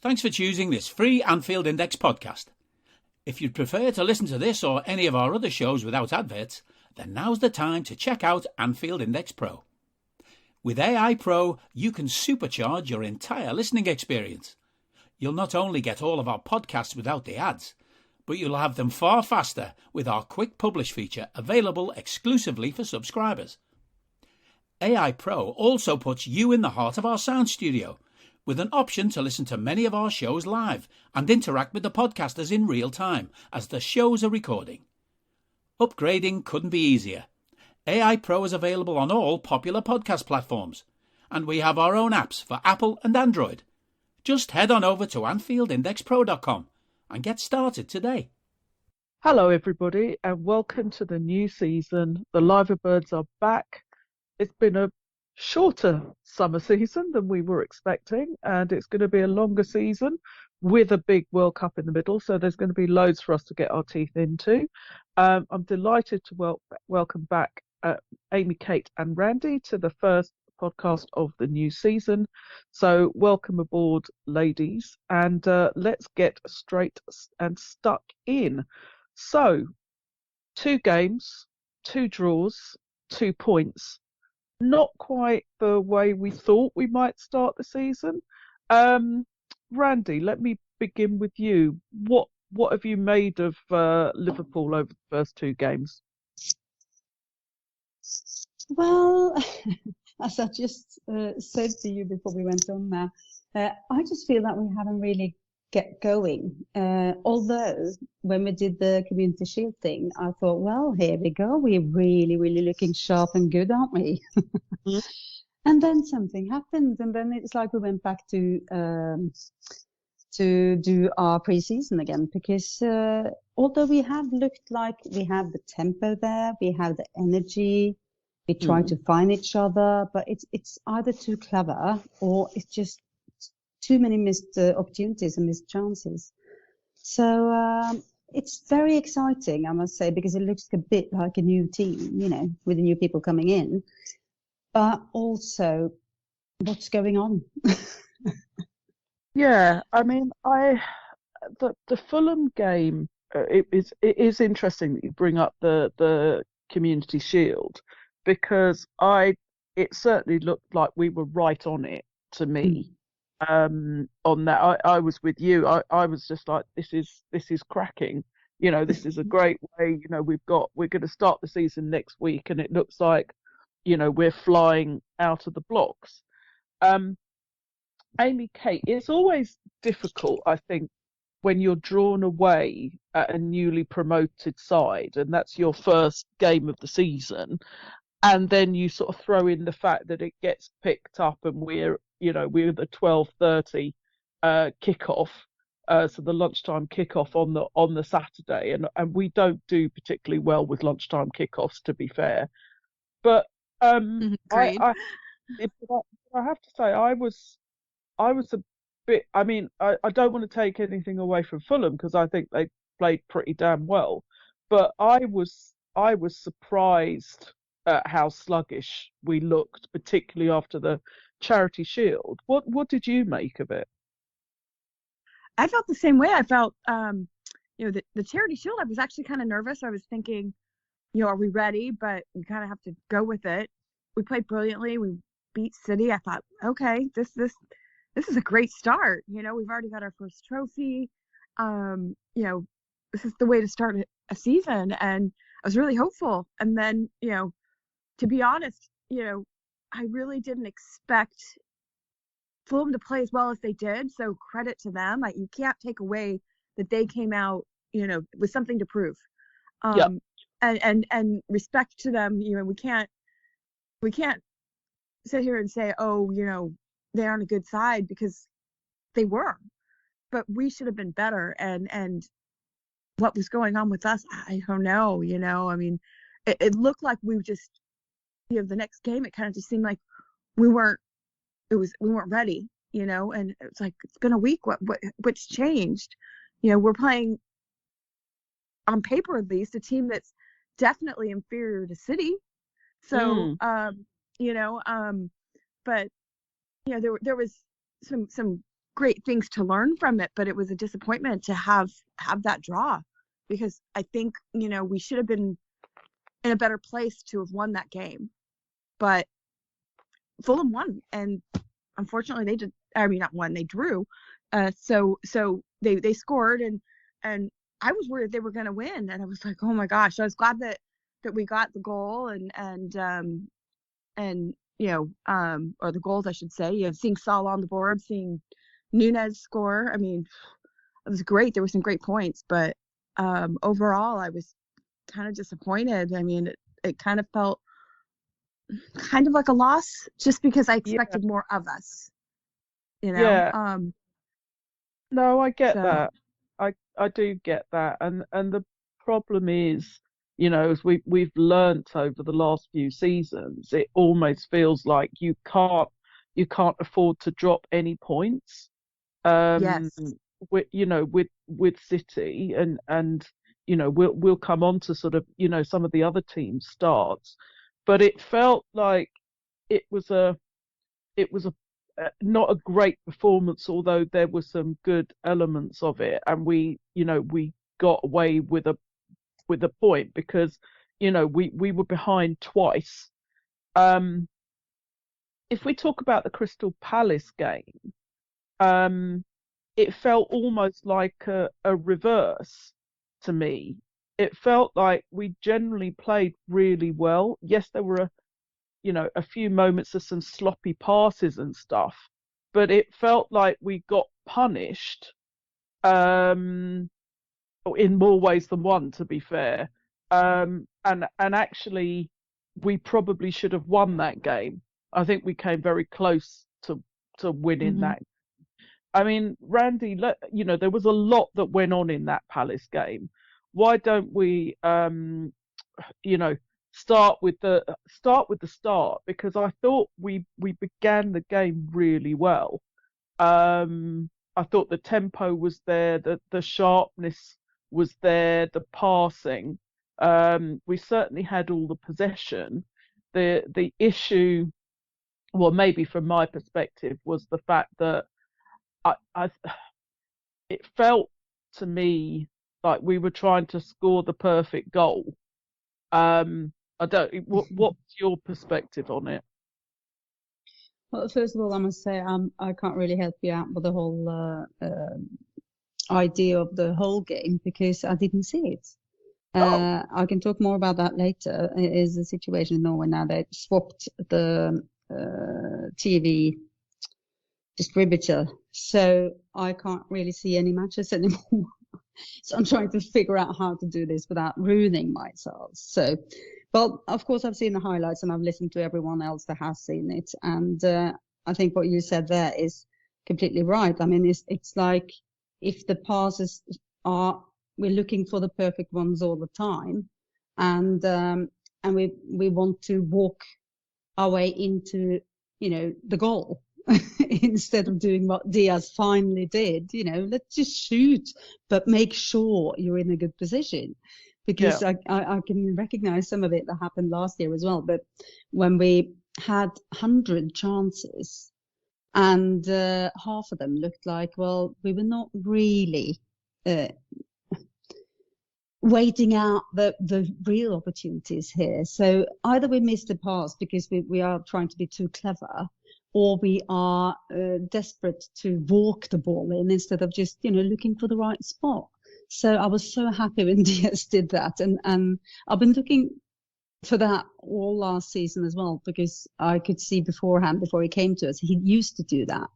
Thanks for choosing this free Anfield Index podcast. If you'd prefer to listen to this or any of our other shows without adverts, then now's the time to check out Anfield Index Pro. With AI Pro, you can supercharge your entire listening experience. You'll not only get all of our podcasts without the ads, but you'll have them far faster with our Quick Publish feature available exclusively for subscribers. AI Pro also puts you in the heart of our sound studio, with an option to listen to many of our shows live and interact with the podcasters in real time as the shows are recording. Upgrading couldn't be easier. AI Pro is available on all popular podcast platforms, and we have our own apps for Apple and Android. Just head on over to AnfieldIndexPro.com and get started today. Hello everybody and welcome to the new season. The Liverbirds are back. It's been a shorter summer season than we were expecting, and it's going to be a longer season with a big World Cup in the middle, so there's going to be loads for us to get our teeth into. I'm delighted to welcome back Amy, Kate and Randy to the first podcast of the new season. So welcome aboard, ladies, and let's get straight and stuck in. So 2 games, 2 draws, 2 points. Not quite the way we thought we might start the season. Randy, let me begin with you. What have you made of Liverpool over the first 2 games? Well, as I just said to you before we went on now, I just feel that we haven't really get going. Although when we did the Community Shield thing, I thought, well, here we go. We're really, really looking sharp and good, aren't we? Mm-hmm. And then something happened, and then it's like we went back to do our pre-season again, because although we have looked like we have the tempo there, we have the energy, we try to find each other, but it's either too clever or it's just too many missed opportunities and missed chances. So it's very exciting, I must say, because it looks a bit like a new team, you know, with the new people coming in. But also, what's going on? Yeah, I mean, the Fulham game, it is interesting that you bring up the Community Shield, because it certainly looked like we were right on it to me. On that, I was with you. I was just like, this is cracking. You know, this is a great way. You know, we're going to start the season next week, and it looks like, you know, we're flying out of the blocks. Amy, Kate, it's always difficult, I think, when you're drawn away at a newly promoted side, and that's your first game of the season, and then you sort of throw in the fact that it gets picked up, and we're the 12:30 kickoff, so the lunchtime kickoff on the Saturday, and we don't do particularly well with lunchtime kickoffs, to be fair. But I have to say, I was a bit. I mean, I don't want to take anything away from Fulham, because I think they played pretty damn well, but I was surprised at how sluggish we looked, particularly after the Charity Shield. What did you make of it? I felt the same way. I felt, the Charity Shield, I was actually kind of nervous. I was thinking, are we ready? But you kind of have to go with it. We played brilliantly. We beat City. I thought, okay, this is a great start. We've already got our first trophy. This is the way to start a season. And I was really hopeful. And then, to be honest, I really didn't expect Fulham to play as well as they did. So credit to them. You can't take away that they came out, with something to prove. And respect to them. We can't sit here and say, they aren't a good side, because they were. But we should have been better. And what was going on with us, I don't know. I mean, it looked like we just, the next game, it kind of just seemed like we weren't ready, and it's like, it's been a week. What's changed? We're playing, on paper at least, a team that's definitely inferior to City. So, but there was some great things to learn from it, but it was a disappointment to have that draw, because I think, we should have been in a better place to have won that game. But Fulham won, and unfortunately not won, they drew. So they scored, and I was worried they were going to win, and I was like, oh my gosh. I was glad that we got the goal and or the goals, I should say. Seeing Salah on the board, seeing Nunez score. I mean, it was great. There were some great points, but overall, I was kind of disappointed. I mean, it kind of felt kind of like a loss, just because I expected more of us. Yeah. No, I get that. I do get that, and the problem is, as we've learnt over the last few seasons, it almost feels like you can't afford to drop any points. Yes. With City, and we'll come on to sort of some of the other teams' starts, but it felt like it was a not a great performance, although there were some good elements of it, and we got away with a point, because we were behind twice. If we talk about the Crystal Palace game, it felt almost like a reverse to me. It felt like we generally played really well. Yes, there were a few moments of some sloppy passes and stuff, but it felt like we got punished in more ways than one, to be fair. And actually, we probably should have won that game. I think we came very close to winning that. I mean, Randy, there was a lot that went on in that Palace game. Why don't we, start with the start, because I thought we began the game really well. I thought the tempo was there, the sharpness was there, the passing. We certainly had all the possession. The issue, well, maybe from my perspective, was the fact that it felt to me like we were trying to score the perfect goal. What's your perspective on it? Well, first of all, I must say I can't really help you out with the whole idea of the whole game, because I didn't see it. I can talk more about that later. It is the situation in Norway now. They swapped the TV distributor, so I can't really see any matches anymore. So I'm trying to figure out how to do this without ruining myself. So, but of course I've seen the highlights, and I've listened to everyone else that has seen it. And I think what you said there is completely right. I mean, it's like if the passes we're looking for the perfect ones all the time, and we want to walk our way into, the goal. Instead of doing what Diaz finally did, let's just shoot, but make sure you're in a good position. Because I can recognize some of it that happened last year as well. But when we had 100 chances, and half of them looked like, well, we were not really waiting out the real opportunities here. So either we missed the pass because we are trying to be too clever, or we are desperate to walk the ball in instead of just, looking for the right spot. So I was so happy when Diaz did that. And I've been looking for that all last season as well, because I could see beforehand, before he came to us, he used to do that.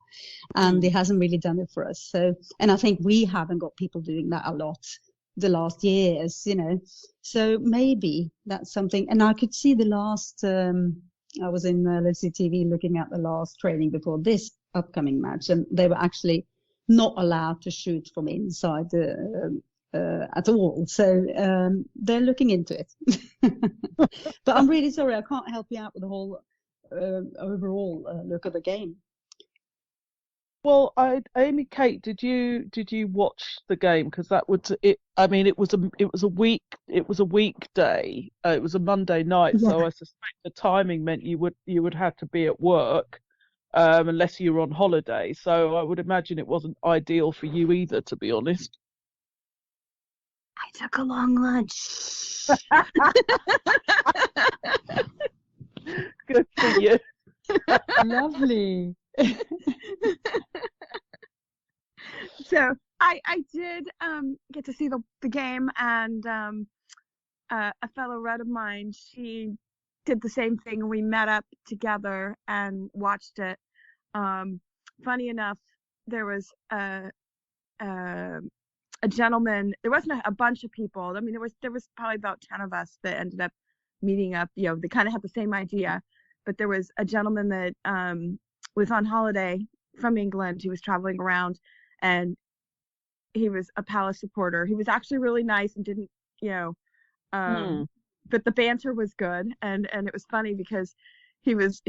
And he hasn't really done it for us. So, and I think we haven't got people doing that a lot the last years, So maybe that's something. And I could see the last... I was in Lucy TV looking at the last training before this upcoming match, and they were actually not allowed to shoot from inside at all. So they're looking into it. But I'm really sorry, I can't help you out with the whole overall look at the game. Well, Amy Kate, did you watch the game? Because that was it. I mean, it was a weekday. It was a Monday night, so I suspect the timing meant you would have to be at work. unless you were on holiday. So I would imagine it wasn't ideal for you either, to be honest. I took a long lunch. Good for you. Lovely. So I did get to see the game, and a fellow red of mine, she did the same thing, and we met up together and watched it. Funny enough, there was a gentleman. There wasn't a bunch of people. I mean, there was probably about 10 of us that ended up meeting up. You know, they kind of had the same idea, but there was a gentleman that was on holiday from England. He was traveling around, and he was a Palace supporter. He was actually really nice and didn't, but the banter was good, and it was funny because he was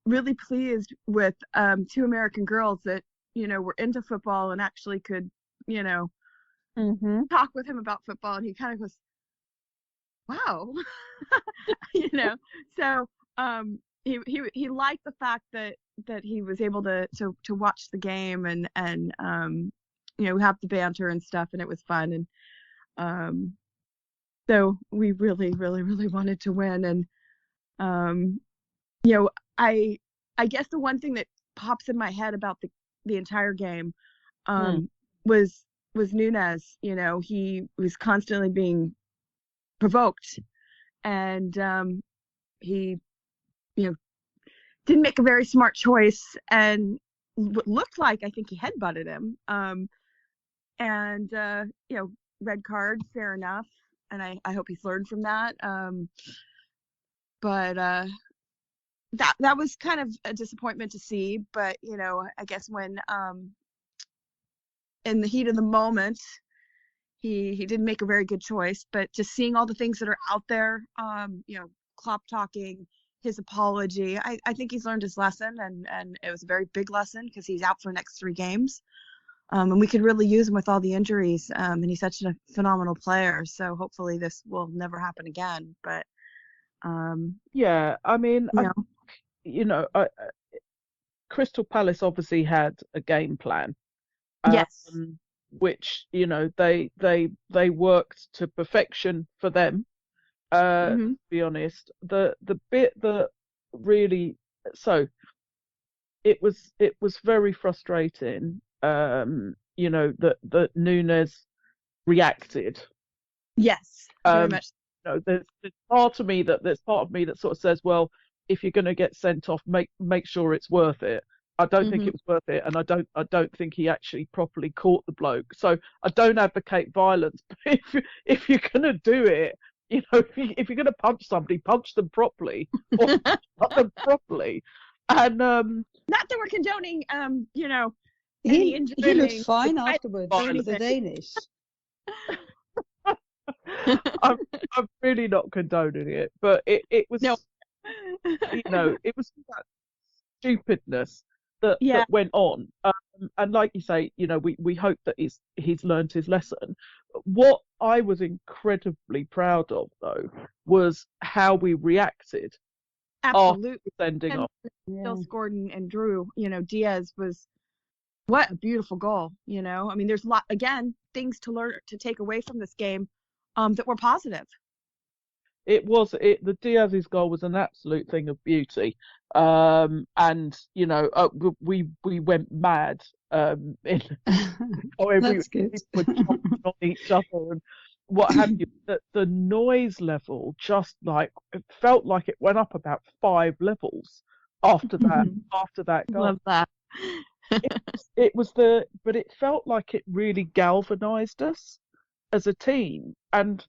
really pleased with 2 American girls that were into football and actually could talk with him about football, and he kind of goes, wow. So he liked the fact that he was able to watch the game and have the banter and stuff, and it was fun. And so we really, really, really wanted to win. And I guess the one thing that pops in my head about the entire game was Nunes. He was constantly being provoked, and he didn't make a very smart choice, and looked like, I think, he headbutted him. Red card, fair enough, and I hope he's learned from that. But that was kind of a disappointment to see. But I guess when in the heat of the moment, he didn't make a very good choice. But just seeing all the things that are out there, Klopp talking, his apology, I think he's learned his lesson, and it was a very big lesson because he's out for the next 3 games. And we could really use him with all the injuries. And he's such a phenomenal player. So hopefully this will never happen again. But yeah, I mean, Crystal Palace obviously had a game plan. Yes. Which they worked to perfection for them. To be honest, the bit that really, so it was very frustrating. That Nunes reacted. Yes, very much. There's part of me that sort of says, well, if you're going to get sent off, make sure it's worth it. I don't think it was worth it, and I don't think he actually properly caught the bloke. So I don't advocate violence, but if you're going to do it, if you're going to punch somebody, punch them properly, or punch them properly. And not that we're condoning, he looked fine afterwards. The Danish. I'm really not condoning it, but it was no. It was that stupidness that went on, and like you say, we hope that he's learned his lesson. What I was incredibly proud of, though, was how we reacted. Absolutely. After sending off. Still scored and drew. Diaz was, what a beautiful goal. I mean, there's things to learn, to take away from this game that were positive. The Diaz's goal was an absolute thing of beauty. And we went mad in That's good. We were jumping on each other and what have you. The noise level just it felt like it went up about 5 levels after that goal. Love that. But it felt like it really galvanized us as a team, and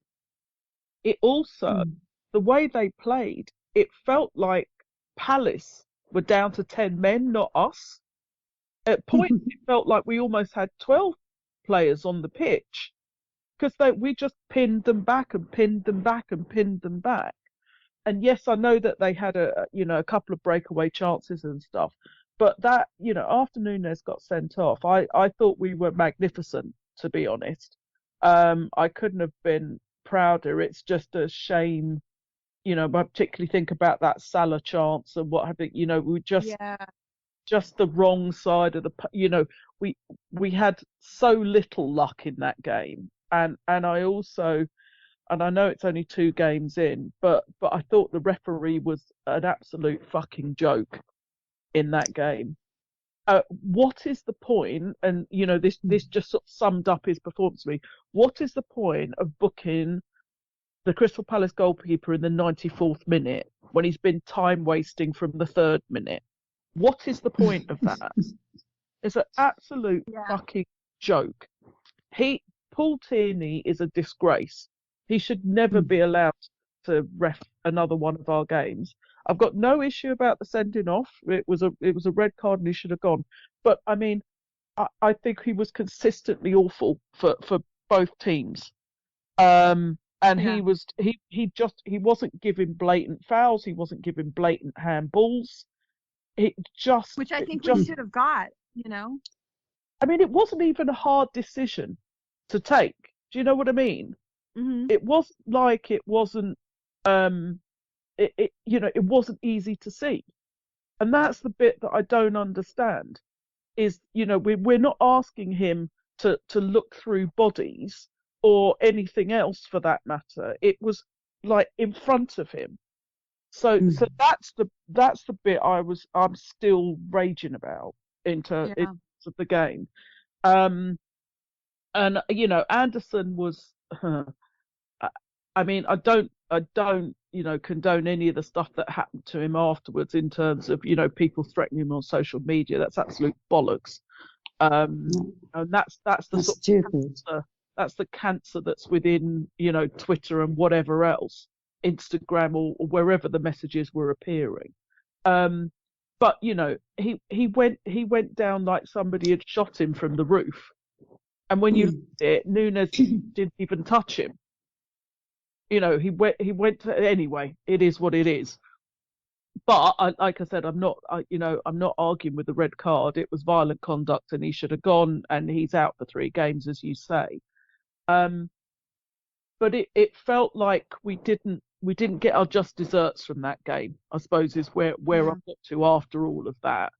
it also, the way they played, it felt like Palace were down to 10 men, not us. At points, it felt like we almost had 12 players on the pitch, because we just pinned them back and pinned them back and pinned them back. And yes, I know that they had a couple of breakaway chances and stuff, but that, after Nunes got sent off, I thought we were magnificent, to be honest. I couldn't have been prouder. It's just a shame, I particularly think about that Salah chance and what have you. We just just the wrong side of we had so little luck in that game, and I also, and I know it's only 2 games in, but I thought the referee was an absolute fucking joke in that game. What is the point? And this just sort of summed up his performance to me. What is the point of booking the Crystal Palace goalkeeper in the 94th minute when he's been time wasting from the 3rd minute? What is the point of that? It's an absolute fucking joke. Paul Tierney is a disgrace. He should never be allowed to ref another one of our games. I've got no issue about the sending off. It was a red card and he should have gone. But I mean, I think he was consistently awful for both teams. And he wasn't giving blatant fouls. He wasn't giving blatant handballs. Which I think we should have got. I mean, it wasn't even a hard decision to take. Do you know what I mean? Mm-hmm. It wasn't like it wasn't. It wasn't easy to see, and that's the bit that I don't understand. Is we're not asking him to look through bodies or anything else for that matter. It was like in front of him. So that's the bit I'm still raging about in terms of the game. And Anderson was. I mean, I don't condone any of the stuff that happened to him afterwards in terms of people threatening him on social media. That's absolute bollocks. And that's the sort of cancer, that's the cancer that's within Twitter and whatever else, Instagram or wherever the messages were appearing. But he went down like somebody had shot him from the roof. And when you look at it, Nunes didn't even touch him. He went to, anyway, it is what it is. But like I said, I'm not arguing with the red card. It was violent conduct and he should have gone, and he's out for 3 games, as you say. But it felt like we didn't get our just desserts from that game, I suppose, is where I've got to after all of that.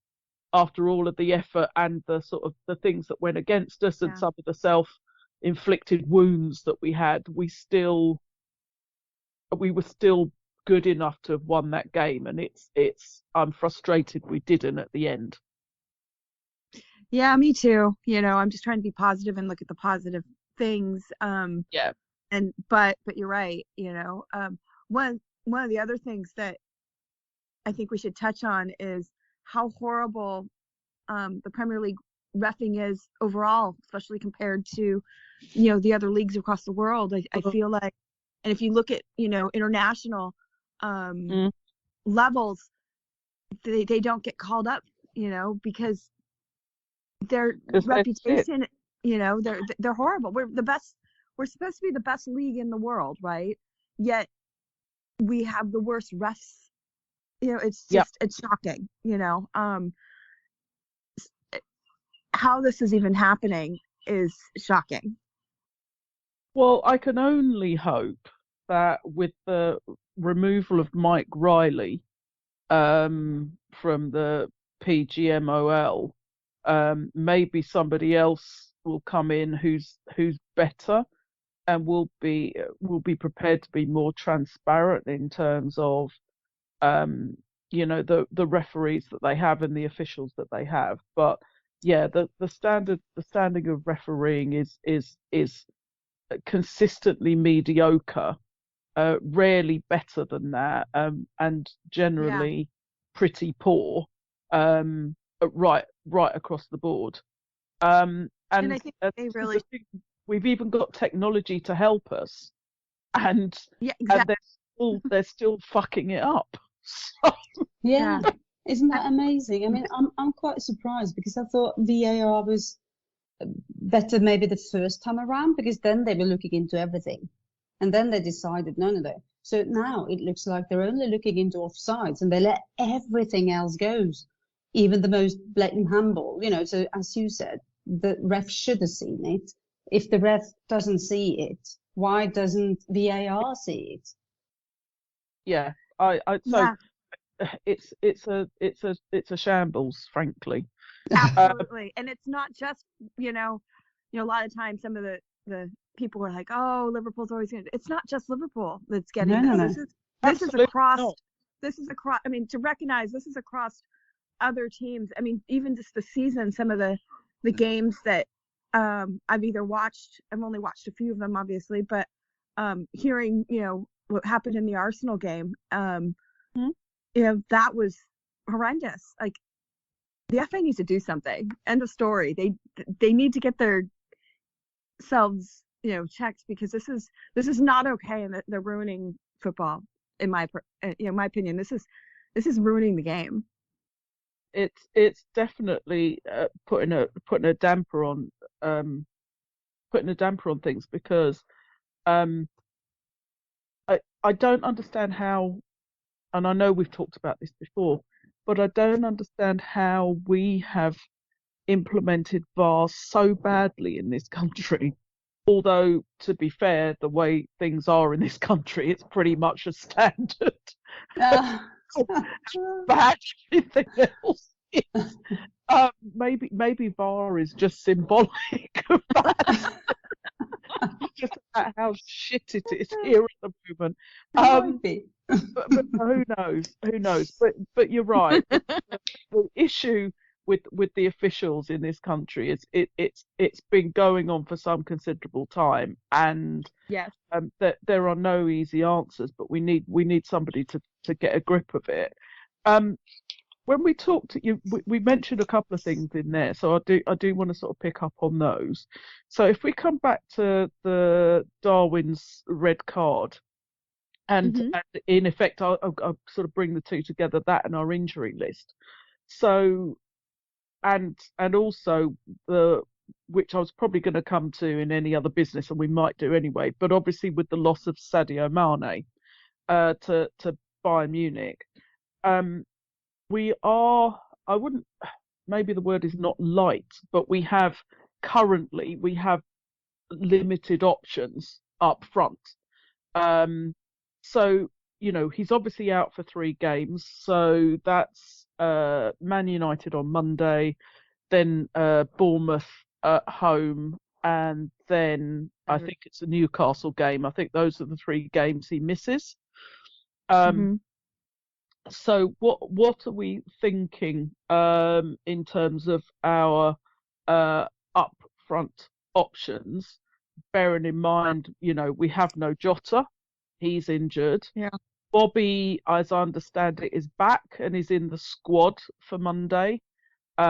After all of the effort and the sort of the things that went against us and some of the self-inflicted wounds that we had, we were still good enough to have won that game, and I'm frustrated we didn't at the end. Yeah, me too. I'm just trying to be positive and look at the positive things. But you're right. One of the other things that I think we should touch on is how horrible the Premier League reffing is overall, especially compared to the other leagues across the world. I feel like, and if you look at international levels, they don't get called up, because their reputation, they're horrible. We're the best. We're supposed to be the best league in the world, right? Yet we have the worst refs. It's just it's shocking. How this is even happening is shocking. Well, I can only hope that with the removal of Mike Riley from the PGMOL, maybe somebody else will come in who's better and will be prepared to be more transparent in terms of the referees that they have and the officials that they have. But the standing of refereeing is consistently mediocre, rarely better than that, and generally pretty poor, right across the board. And I think they really. We've even got technology to help us, and exactly. and they're still fucking it up. Isn't that amazing? I mean, I'm quite surprised because I thought VAR was better maybe the first time around, because then they were looking into everything, and then they decided no. So now it looks like they're only looking into offsides, and they let everything else go, even the most blatant handball. So as you said, the ref should have seen it. If the ref doesn't see it, why doesn't VAR see it? it's a shambles, frankly. Absolutely. And it's not just, a lot of times some of the people are like, oh, Liverpool's always going to, it's not just Liverpool that's getting No, this. no. This is across, not. I mean, to recognize this is across other teams. I mean, even just the season, some of the games that I've either watched, I've only watched a few of them, obviously, but hearing, what happened in the Arsenal game, that was horrendous. Like, the FA needs to do something. End of story. They need to get their selves, checked, because this is not okay, and they're ruining football. In my opinion, this is ruining the game. It's definitely putting a damper on things, because I don't understand how, and I know we've talked about this before, but I don't understand how we have implemented VAR so badly in this country. Although, to be fair, the way things are in this country, it's pretty much a standard. Bad everything else is. Maybe VAR is just symbolic of that. Just about how shit it is here at the moment. Might be. But who knows? But you're right. The issue with the officials in this country is it's been going on for some considerable time, and yes, that there are no easy answers, but we need somebody to get a grip of it. When we talked, we mentioned a couple of things in there, so I do want to sort of pick up on those. So if we come back to the Darwin's red card, and in effect, I'll sort of bring the two together, that and our injury list. So, and also which I was probably going to come to in any other business, and we might do anyway, but obviously with the loss of Sadio Mane to Bayern Munich, we are, I wouldn't, maybe the word is not light, but we have limited options up front. So, he's obviously out for 3 games. So that's Man United on Monday, then Bournemouth at home, and then I think it's a Newcastle game. I think those are the 3 games he misses. So what are we thinking in terms of our up front options, bearing in mind, we have no Jota, he's injured. Yeah. Bobby, as I understand it, is back and is in the squad for Monday. We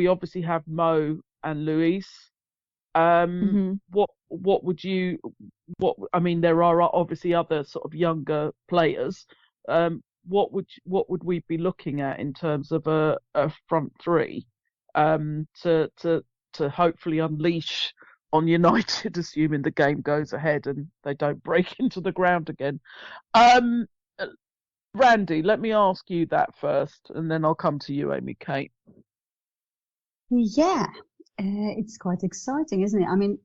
obviously have Mo and Luis. What would you? I mean, there are obviously other sort of younger players. What would we be looking at in terms of a front 3 to hopefully unleash on United, assuming the game goes ahead and they don't break into the ground again? Randy, let me ask you that first, and then I'll come to you, Amy Kate. Yeah, it's quite exciting, isn't it? I mean,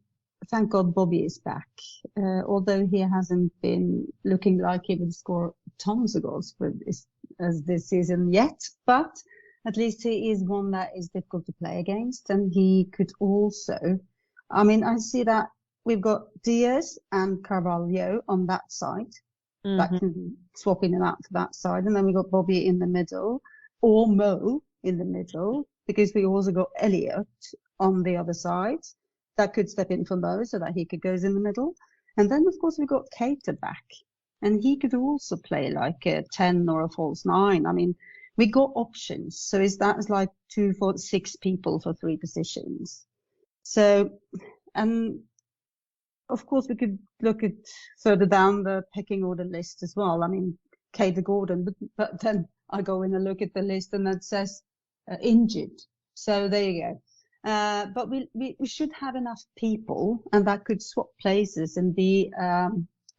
thank God Bobby is back, although he hasn't been looking like he would score tons of goals as this season yet, but at least he is one that is difficult to play against, and he could also, I mean, I see that we've got Diaz and Carvalho on that side, that can swap in and out to that side, and then we got Bobby in the middle, or Mo in the middle, because we also got Elliot on the other side that could step in for Mo so that he could go in the middle. And then, of course, we got Keita back, and he could also play like a 10 or a false 9. I mean, we got options. So it's like 2, 4, 6 people for 3 positions. So, and of course, we could look at further down the pecking order list as well. I mean, Keita Gordon, but then I go in and look at the list and that says injured. So there you go. But we should have enough people, and that could swap places and be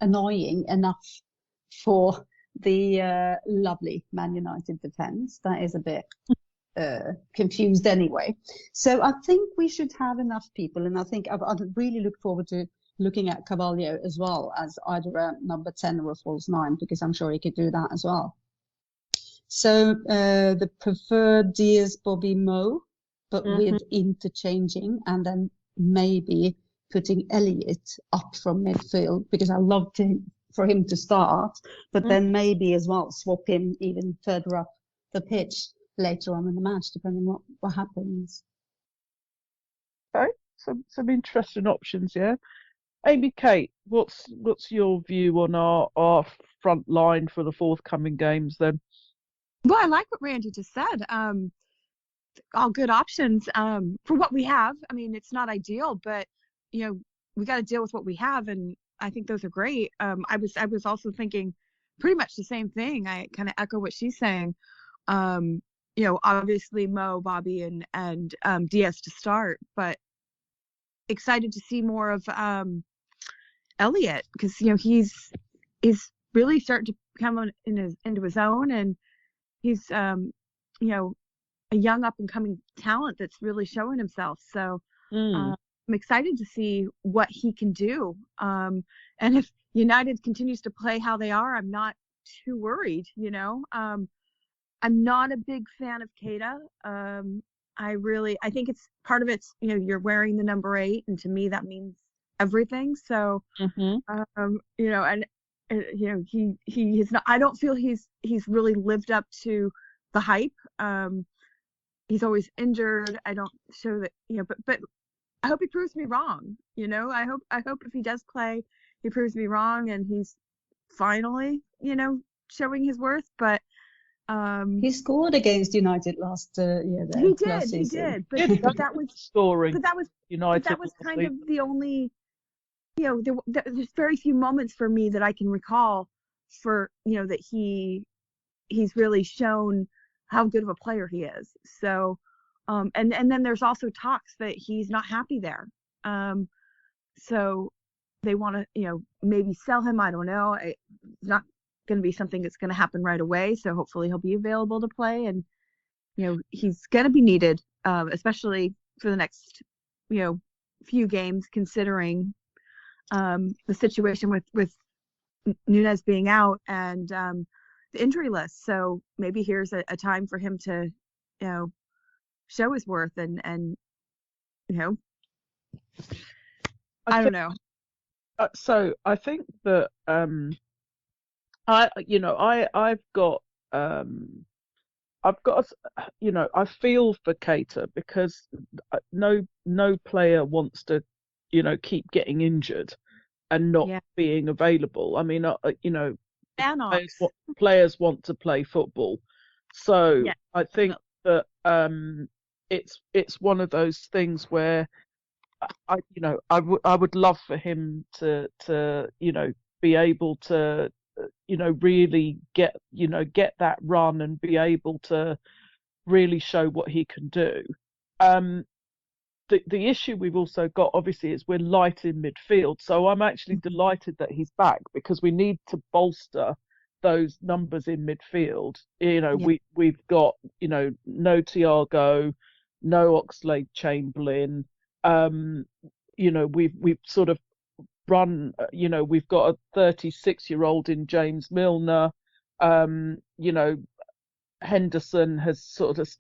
annoying enough for the lovely Man United defence. That is a bit confused anyway. So I think we should have enough people, and I think I'd really look forward to looking at Carvalho as well as either a number 10 or a false 9, because I'm sure he could do that as well. So the preferred Diaz, Bobby, Mo, but with interchanging, and then maybe putting Elliot up from midfield, because I love for him to start, but then maybe as well swap him even further up the pitch later on in the match, depending what happens. Okay, some interesting options, yeah. Amy Kate, what's your view on our front line for the forthcoming games then? Well, I like what Randy just said. All good options for what we have. I mean, it's not ideal, but we got to deal with what we have, and I think those are great. I was also thinking pretty much the same thing. I kind of echo what she's saying. Obviously Mo, Bobby, and Diaz to start, but excited to see more of Elliot, because he's really starting to come into his own, and he's a young up and coming talent that's really showing himself. So I'm excited to see what he can do. And if United continues to play how they are, I'm not too worried. I'm not a big fan of Keita. I think it's part of it's, you're wearing the number 8, and to me that means everything. So, he is not, I don't feel he's really lived up to the hype. He's always injured. I don't show that, but I hope he proves me wrong. I hope if he does play, he proves me wrong, and he's finally, showing his worth. But he scored against United last year. He did. But that was scoring. But that was United. But that was kind of the only. There's very few moments for me that I can recall for that he's really shown how good of a player he is. So, and then there's also talks that he's not happy there. So they want to maybe sell him. I don't know. It's not going to be something that's going to happen right away. So hopefully he'll be available to play, and he's going to be needed, especially for the next few games, considering the situation with Nunez being out and the injury list. So maybe here's a time for him to show his worth, and I don't know. So I think that I feel for Keita, because no player wants to keep getting injured and not being available. I mean, players want to play football, so I think that it's one of those things where I would love for him to be able to really get that run and be able to really show what he can do. The issue we've also got, obviously, is we're light in midfield. So I'm actually delighted that he's back, because we need to bolster those numbers in midfield. We've got no Thiago, no Oxlade-Chamberlain. We've sort of run. We've got a 36-year-old in James Milner. Henderson has sort of has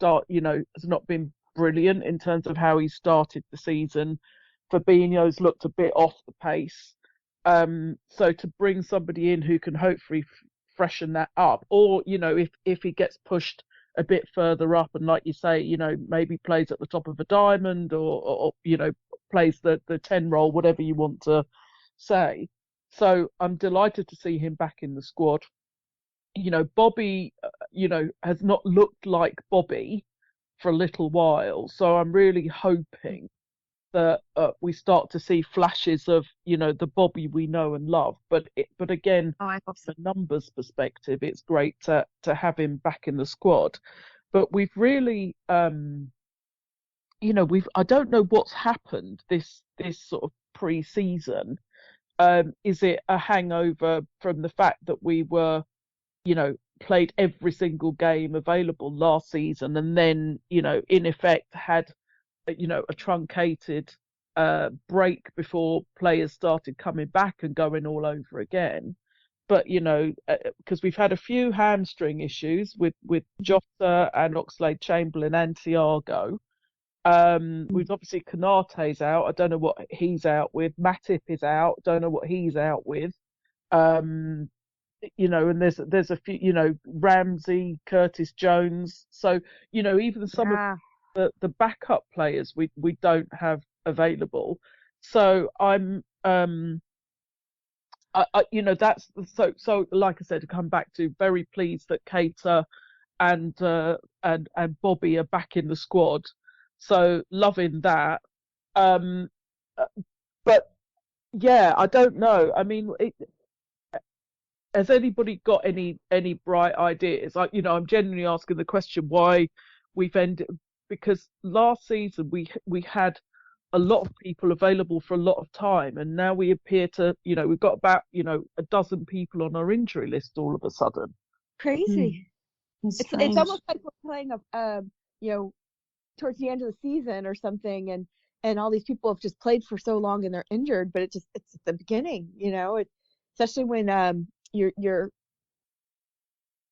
not been brilliant in terms of how he started the season. Fabinho's looked a bit off the pace. So to bring somebody in who can hopefully freshen that up, or if he gets pushed a bit further up, and like you say, maybe plays at the top of a diamond, or plays the 10 role, whatever you want to say. So I'm delighted to see him back in the squad. Bobby, has not looked like Bobby for a little while, so I'm really hoping that we start to see flashes of the Bobby we know and love. But again, from a numbers perspective, it's great to have him back in the squad. But we've really I don't know what's happened this sort of pre-season. Is it a hangover from the fact that we were played every single game available last season, and then in effect had a truncated break before players started coming back and going all over again. But because we've had a few hamstring issues with Jota and Oxlade-Chamberlain and Thiago. We've obviously Konate's out. I don't know what he's out with. Matip is out. Don't know what he's out with. And there's a few, Ramsey, Curtis Jones. So, even some of the backup players we don't have available. So I'm that's so like I said, to come back to, very pleased that Keita and Bobby are back in the squad. So loving that. But yeah, I don't know. I mean, has anybody got any bright ideas? I'm genuinely asking the question why we've ended, because last season we had a lot of people available for a lot of time, and now we appear to, we've got about a dozen people on our injury list all of a sudden. Crazy. It's almost like we're playing towards the end of the season or something, and all these people have just played for so long and they're injured, but it's at the beginning, especially when you're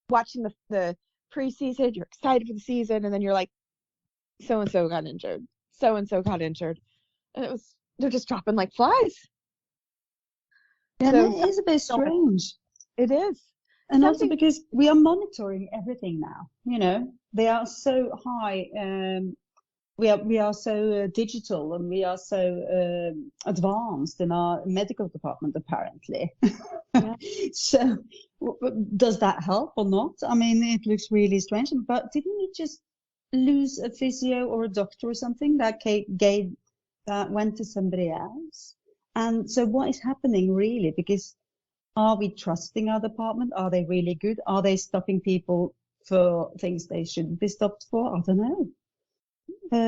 watching the preseason, you're excited for the season, and then you're like, so and so got injured, and they're just dropping like flies. Yeah, so, it is a bit strange. It is. And also because we are monitoring everything now, they are so high, we are so digital, and we are so advanced in our medical department, apparently. Yeah. So does that help or not? I mean, it looks really strange, but didn't we just lose a physio or a doctor or something that went to somebody else? And so what is happening really? Because are we trusting our department? Are they really good? Are they stopping people for things they shouldn't be stopped for? I don't know.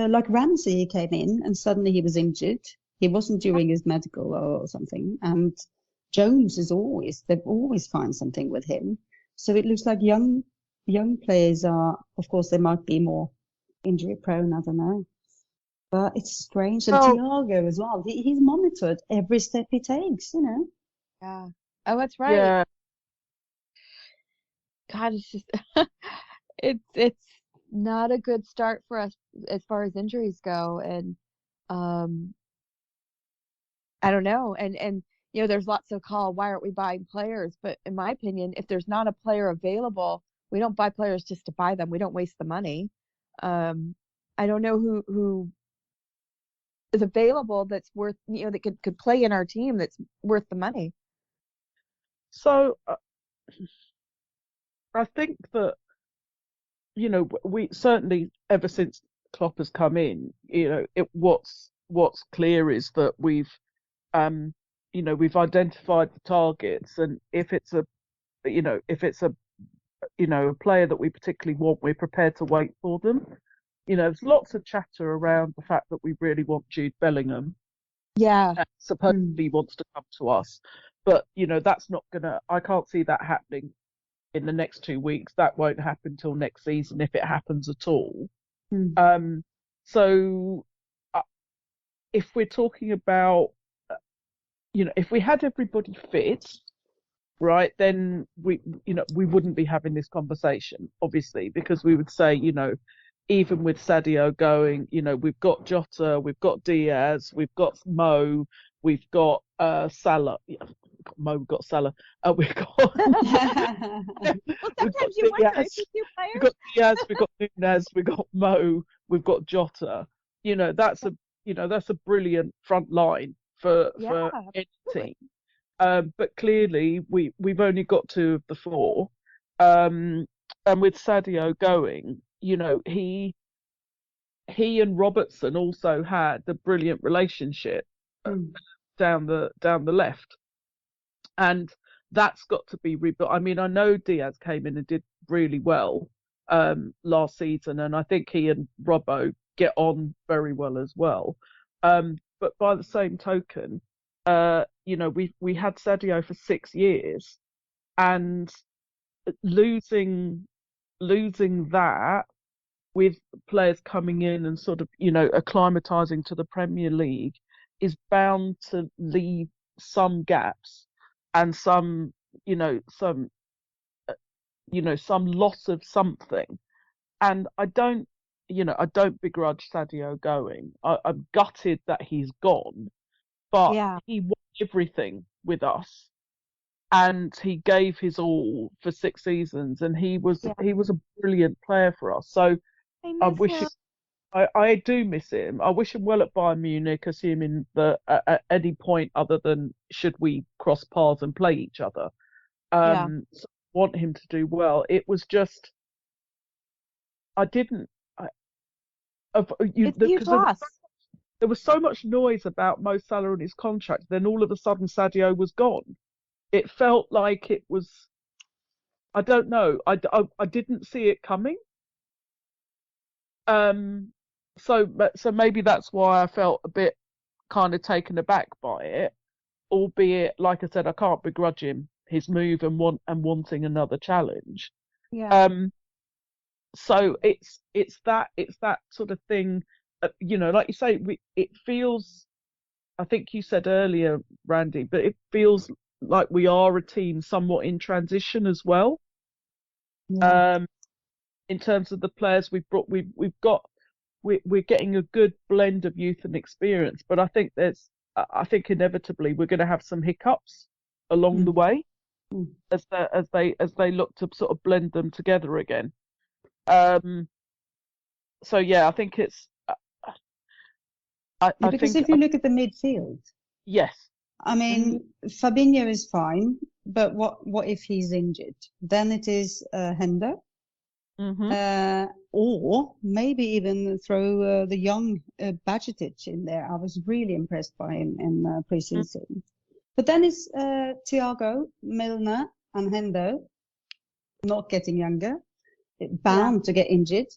Like Ramsey came in and suddenly he was injured. He wasn't doing his medical or something. And Jones they've always find something with him. So it looks like young players are, of course, they might be more injury prone. I don't know. But it's strange. And Thiago as well. He's monitored every step he takes, Yeah. Oh, that's right. Yeah. God, it's just it's not a good start for us as far as injuries go, and I don't know, and there's lots of call, why aren't we buying players? But in my opinion, if there's not a player available, we don't buy players just to buy them. We don't waste the money. I don't know who is available that's worth, that could play in our team that's worth the money. So I think that, we certainly, ever since Klopp has come in, what's clear is that we've identified the targets, and if it's a player that we particularly want, we're prepared to wait for them. There's lots of chatter around the fact that we really want Jude Bellingham. Yeah. Supposedly wants to come to us. But, that's not I can't see that happening in the next 2 weeks. That won't happen till next season, if it happens at all. So if we're talking about, if we had everybody fit, right, then we wouldn't be having this conversation, obviously, because we would say, even with Sadio going, we've got Jota, we've got Diaz, we've got Mo, we've got Salah. Mo, we've got Salah. We've got. Sometimes you wonder if you players. We've got Diaz, we've got Nunez, we've got Mo, we've got Jota. That's a brilliant front line for any team. But clearly we've only got 2 of the 4. And with Sadio going, he and Robertson also had a brilliant relationship down the left, and that's got to be rebuilt. I mean, I know Diaz came in and did really well last season, and I think he and Robbo get on very well as well. But by the same token, we had Sadio for 6 years, and losing that, with players coming in and sort of, acclimatizing to the Premier League, is bound to leave some gaps and some loss of something. And I don't begrudge Sadio going. I'm gutted that he's gone, but Yeah. he won everything with us, and he gave his all for 6 seasons, and he was a brilliant player for us. So I wish him. I do miss him. I wish him well at Bayern Munich, assuming that at any point other than should we cross paths and play each other. So I want him to do well. It was just I didn't. There was so much noise about Mo Salah and his contract. Then all of a sudden, Sadio was gone. It felt like it was. I don't know. I didn't see it coming. So maybe that's why I felt a bit kind of taken aback by it. Albeit, like I said, I can't begrudge him his move and wanting another challenge. Yeah. So it's that sort of thing, like you say, it feels. I think you said earlier, Randy, but it feels like we are a team somewhat in transition as well. Yeah. In terms of the players we've brought, we're getting a good blend of youth and experience, but I think inevitably we're going to have some hiccups along the way as they look to sort of blend them together again. So yeah, I think it's. Because if you look at the midfield, yes, I mean Fabinho is fine, but what if he's injured? Then it is Hendo. Or maybe even throw the young Bajcetic in there. I was really impressed by him in pre-season. But then it's Thiago, Milner, and Hendo, not getting younger, bound to get injured.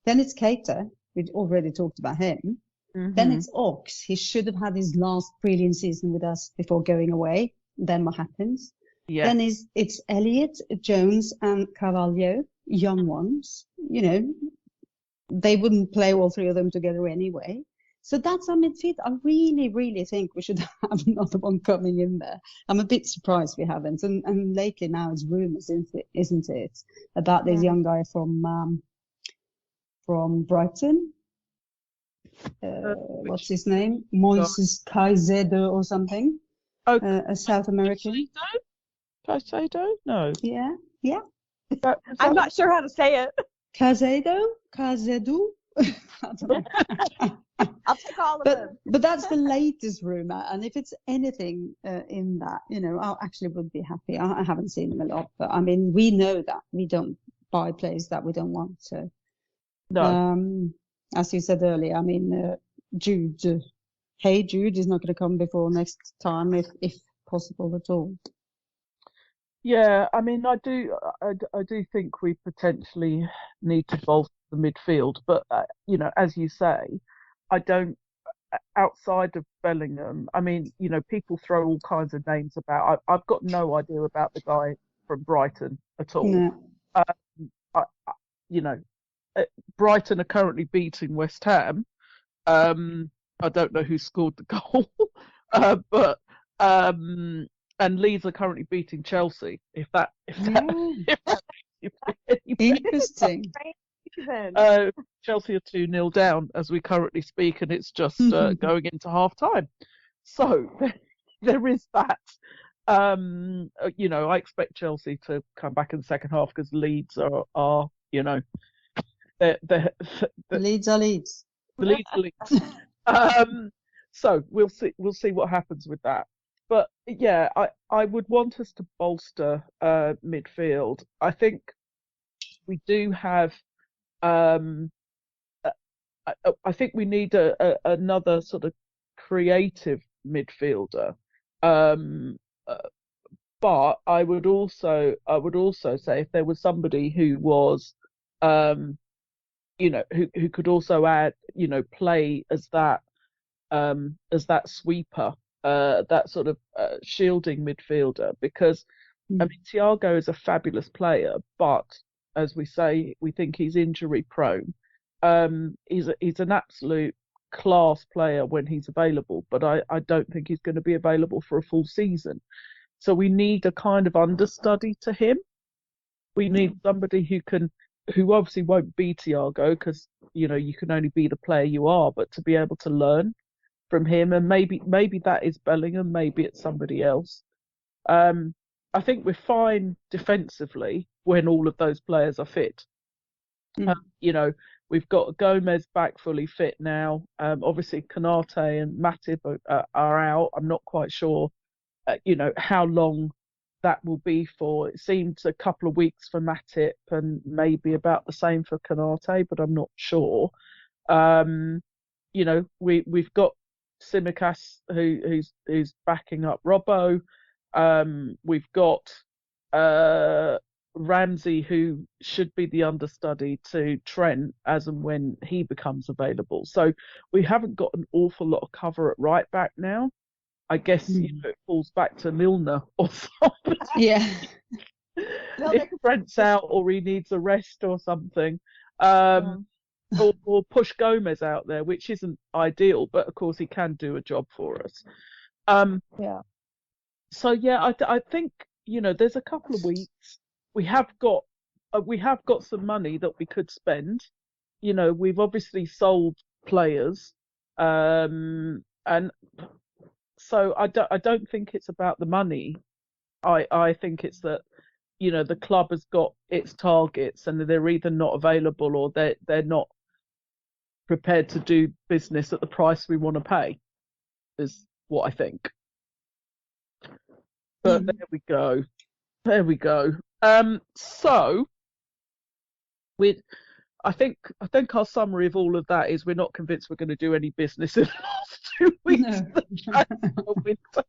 Then it's Keita, we already talked about him. Then it's Ox. He should have had his last brilliant season with us before going away. Then what happens? Yeah. Then it's Elliott, Jones, and Carvalho, young ones. They wouldn't play all three of them together anyway. So that's our midfield. I really, really think we should have another one coming in there. I'm a bit surprised we haven't. And lately now it's rumours, isn't it, about this young guy from Brighton. What's his name? Moises Caicedo or something. A South American. Caicedo? No. Yeah. I'm not sure how to say it. Caicedo? I'll take all of them. But that's the latest rumor, and if it's anything in that, I actually would be happy. I haven't seen him a lot, but I mean, we know that we don't buy players that we don't want. So, no. As you said earlier, I mean, Jude is not going to come before next time, if possible at all. Yeah, I mean, I do think we potentially need to bolster the midfield, but as you say, I don't. Outside of Bellingham, I mean, people throw all kinds of names about. I've got no idea about the guy from Brighton at all. No. Brighton are currently beating West Ham. I don't know who scored the goal, but and Leeds are currently beating Chelsea. If that interesting. Chelsea are 2-0 down as we currently speak, and it's just going into half time. So there is that. I expect Chelsea to come back in the second half because Leeds are Leeds are Leeds. The Leeds are Leeds. So we'll see what happens with that. But yeah, I would want us to bolster midfield. I think we do have. I think we need another sort of creative midfielder. But I would also say if there was somebody who was, who could also add, play as that sweeper, that sort of shielding midfielder, because I mean Thiago is a fabulous player, but as we say, we think he's injury prone. He's an absolute class player when he's available, but I don't think he's going to be available for a full season. So we need a kind of understudy to him. We need somebody who obviously won't be Thiago, because you can only be the player you are, but to be able to learn from him, and maybe that is Bellingham, maybe it's somebody else. I think we're fine defensively when all of those players are fit. We've got Gomez back fully fit now. Obviously Konate and Matip are out. I'm not quite sure, how long that will be for. It seemed a couple of weeks for Matip and maybe about the same for Konate, but I'm not sure. We've got Tsimikas who's backing up Robbo. We've got Ramsey, who should be the understudy to Trent as and when he becomes available. So we haven't got an awful lot of cover at right back now. I guess it falls back to Milner or something. Yeah. If Trent's out or he needs a rest or something. Or push Gomez out there, which isn't ideal, but of course he can do a job for us. So I think there's a couple of weeks. We have got some money that we could spend. We've obviously sold players, and so I don't think it's about the money. I think it's that the club has got its targets and they're either not available or they're not prepared to do business at the price we want to pay, is what I think. But there we go. So I think our summary of all of that is we're not convinced we're going to do any business in the last 2 weeks of the window.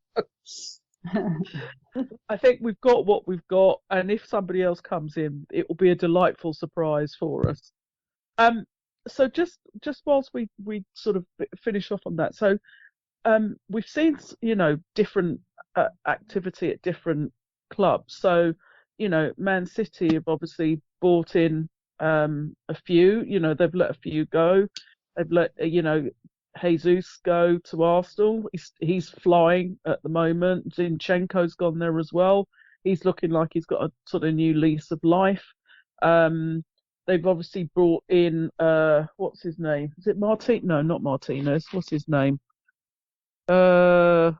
I think we've got what we've got, and if somebody else comes in, it will be a delightful surprise for us. So just whilst we sort of finish off on that, so we've seen different activity at different clubs. So Man City have obviously bought in a few. They've let a few go. They've let Jesus go to Arsenal. He's flying at the moment. Zinchenko's gone there as well. He's looking like he's got a sort of new lease of life. They've obviously brought in what's his name? Is it Martin? No, not Martinez. What's his name? Well,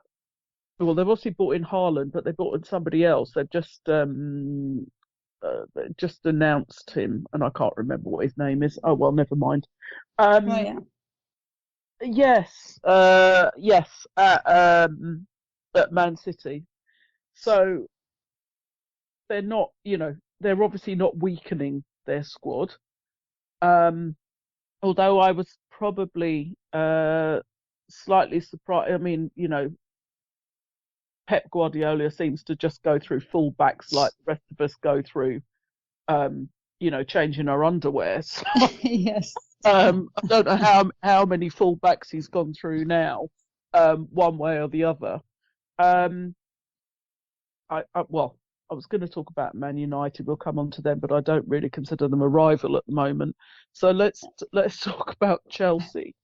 they've obviously brought in Haaland, but they brought in somebody else. They've just announced him, and I can't remember what his name is. Oh well, never mind. Yes, at Man City. So they're not, they're obviously not weakening their squad. Although I was probably slightly surprised. I mean, Pep Guardiola seems to just go through full backs like the rest of us go through, changing our underwear. So, yes. I don't know how many full backs he's gone through now, one way or the other. I was going to talk about Man United. We'll come on to them, but I don't really consider them a rival at the moment. So let's talk about Chelsea,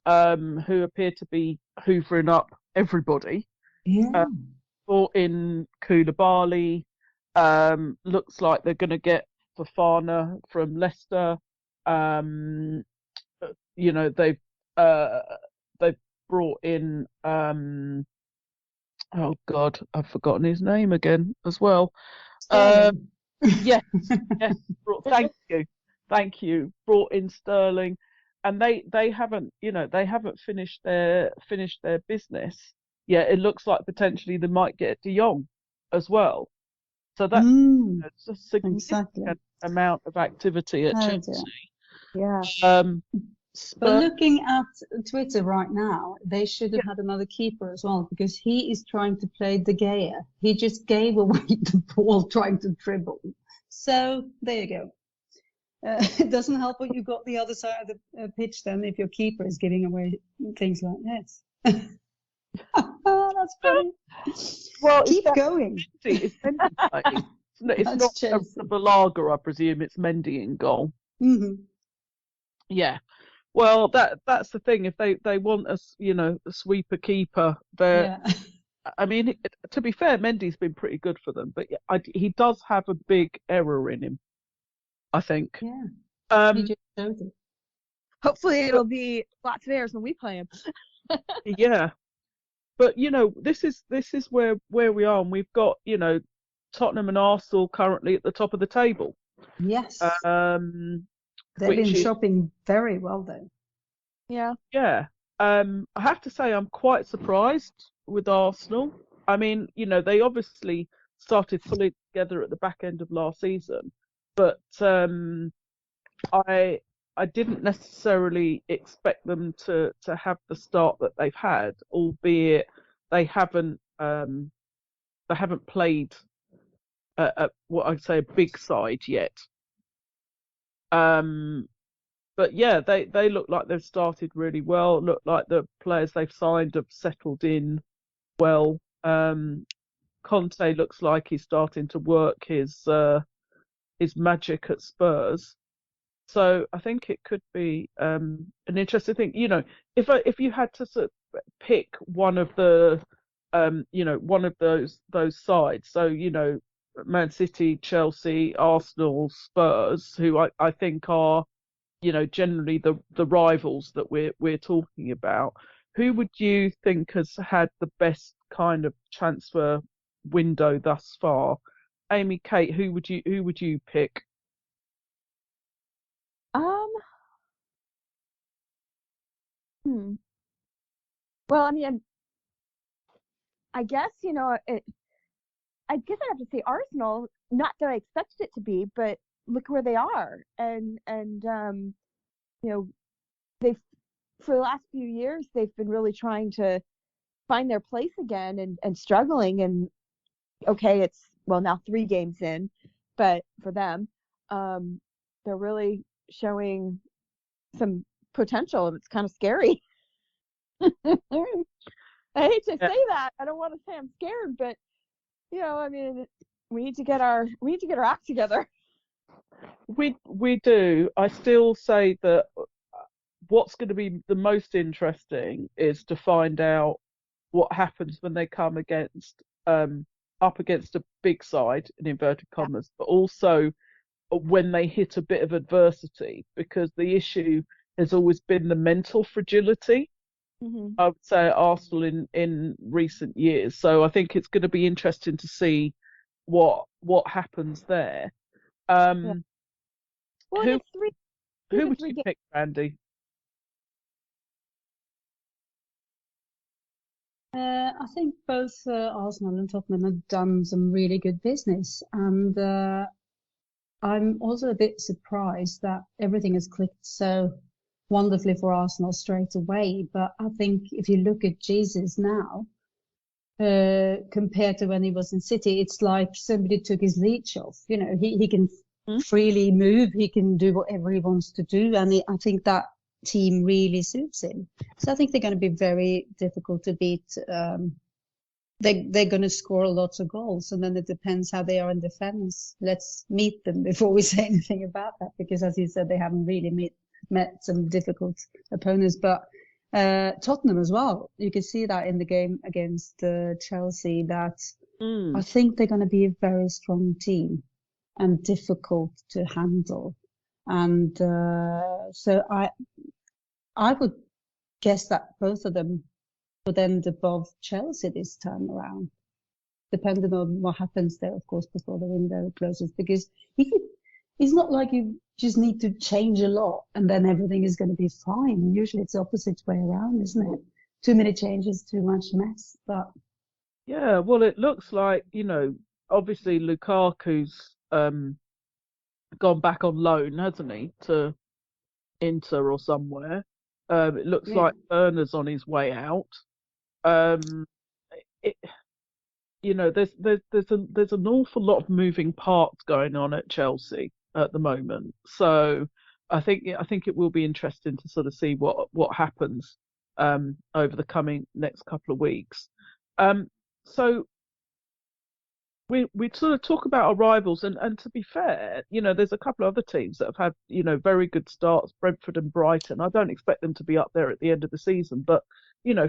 who appear to be hoovering up everybody. Yeah. Brought in Koulibaly. Looks like they're going to get Fofana from Leicester. They've brought in oh God, I've forgotten his name again as well. Yes. Thank you. Brought in Sterling, and they haven't finished their business. Yeah, it looks like potentially they might get De Jong as well. So that's a significant amount of activity at Chelsea. Yeah. But looking at Twitter right now, they should have had another keeper as well, because he is trying to play De Gea. He just gave away the ball trying to dribble. So there you go. It doesn't help when you got the other side of the pitch then if your keeper is giving away things like this. That's funny. Well, keep going. It's Mendy. It's not the Balaga, I presume. It's Mendy in goal. Mm-hmm. Yeah. Well, that's the thing. If they want us, a sweeper keeper, they're. Yeah. I mean, to be fair, Mendy's been pretty good for them, but he does have a big error in him, I think. Yeah. He Um, just showed it. Hopefully it'll be lots of errors when we play him. yeah, but this is where we are, and we've got Tottenham and Arsenal currently at the top of the table. Yes. They've Which been is, shopping very well though. Yeah. yeah. I have to say I'm quite surprised with Arsenal. I mean, they obviously started fully together at the back end of last season, but I didn't necessarily expect them to have the start that they've had, albeit they haven't played what I'd say a big side yet. But yeah, they look like they've started really well. Look like the players they've signed have settled in well. Conte looks like he's starting to work his magic at Spurs. So I think it could be an interesting thing. If you had to sort of pick one of the one of those sides, so Man City, Chelsea, Arsenal, Spurs, who I think are generally the rivals that we're talking about. Who would you think has had the best kind of transfer window thus far? Amy, Kate, who would you pick? Um. Hmm. Well, I mean, I guess I guess I'd have to say Arsenal. Not that I expected it to be, but look where they are, and they've for the last few years they've been really trying to find their place again and struggling. And okay, it's now 3 games in, but for them, they're really showing some potential, and it's kind of scary. I hate to say that. I don't want to say I'm scared, but I mean, we need to get our act together. We do. I still say that what's going to be the most interesting is to find out what happens when they come up against a big side in inverted commas, but also when they hit a bit of adversity, because the issue has always been the mental fragility. Mm-hmm. I would say at Arsenal in recent years. So I think it's going to be interesting to see what happens there. Well, who it's three. who would you pick, Randy? I think both Arsenal and Tottenham have done some really good business, and I'm also a bit surprised that everything has clicked so wonderfully for Arsenal straight away. But I think if you look at Jesus now, compared to when he was in City, it's like somebody took his leash off. He can freely move, he can do whatever he wants to do, and I think that team really suits him. So I think they're going to be very difficult to beat. They're going to score lots of goals, and then it depends how they are in defense. Let's meet them before we say anything about that, because as you said, they haven't really met some difficult opponents. But Tottenham as well, you can see that in the game against Chelsea, that I think they're going to be a very strong team and difficult to handle. And so I would guess that both of them would end above Chelsea this time around, depending on what happens there, of course, before the window closes. Because it's not like you just need to change a lot and then everything is going to be fine. Usually it's the opposite way around, isn't it? Too many changes, too much mess. But yeah, well, it looks like, obviously Lukaku's gone back on loan, hasn't he, to Inter or somewhere. It looks like Werner's on his way out. There's an awful lot of moving parts going on at Chelsea at the moment. So I think it will be interesting to sort of see what happens over the coming next couple of weeks. So we sort of talk about our rivals, and to be fair, there's a couple of other teams that have had, very good starts, Brentford and Brighton. I don't expect them to be up there at the end of the season, but,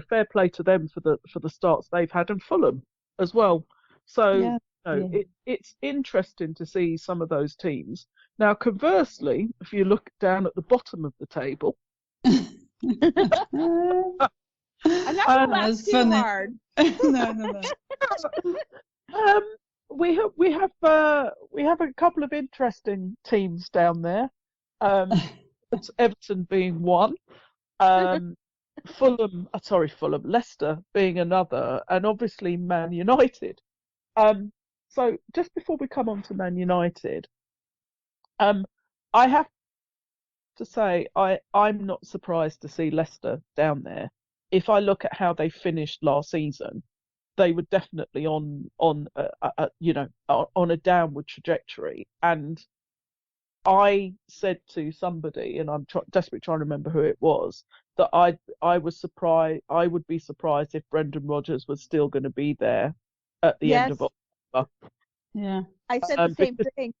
fair play to them for the starts they've had, and Fulham as well. So, it's interesting to see some of those teams. Now, conversely, if you look down at the bottom of the table, I'm not gonna laugh too hard. No. We have a couple of interesting teams down there. It's Everton being one, Leicester being another, and obviously Man United. So just before we come on to Man United, I have to say I'm not surprised to see Leicester down there. If I look at how they finished last season, they were definitely on a downward trajectory. And I said to somebody, and I'm desperately trying to remember who it was, that I was surprised. I would be surprised if Brendan Rodgers was still going to be there at the end of October. Yeah, I said the same thing.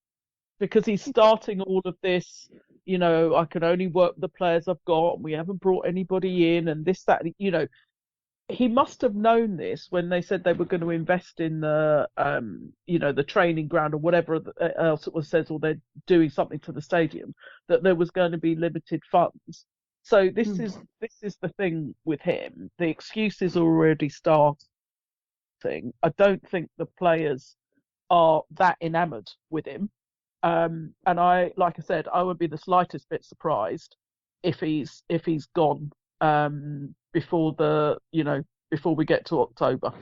Because he's starting all of this, I can only work with the players I've got, and we haven't brought anybody in, and this, that, he must have known this when they said they were going to invest in the, the training ground or whatever else it was says, or they're doing something to the stadium, that there was going to be limited funds. So this is the thing with him. The excuses are already starting. I don't think the players are that enamoured with him. And like I said, I would be the slightest bit surprised if he's gone before we get to October.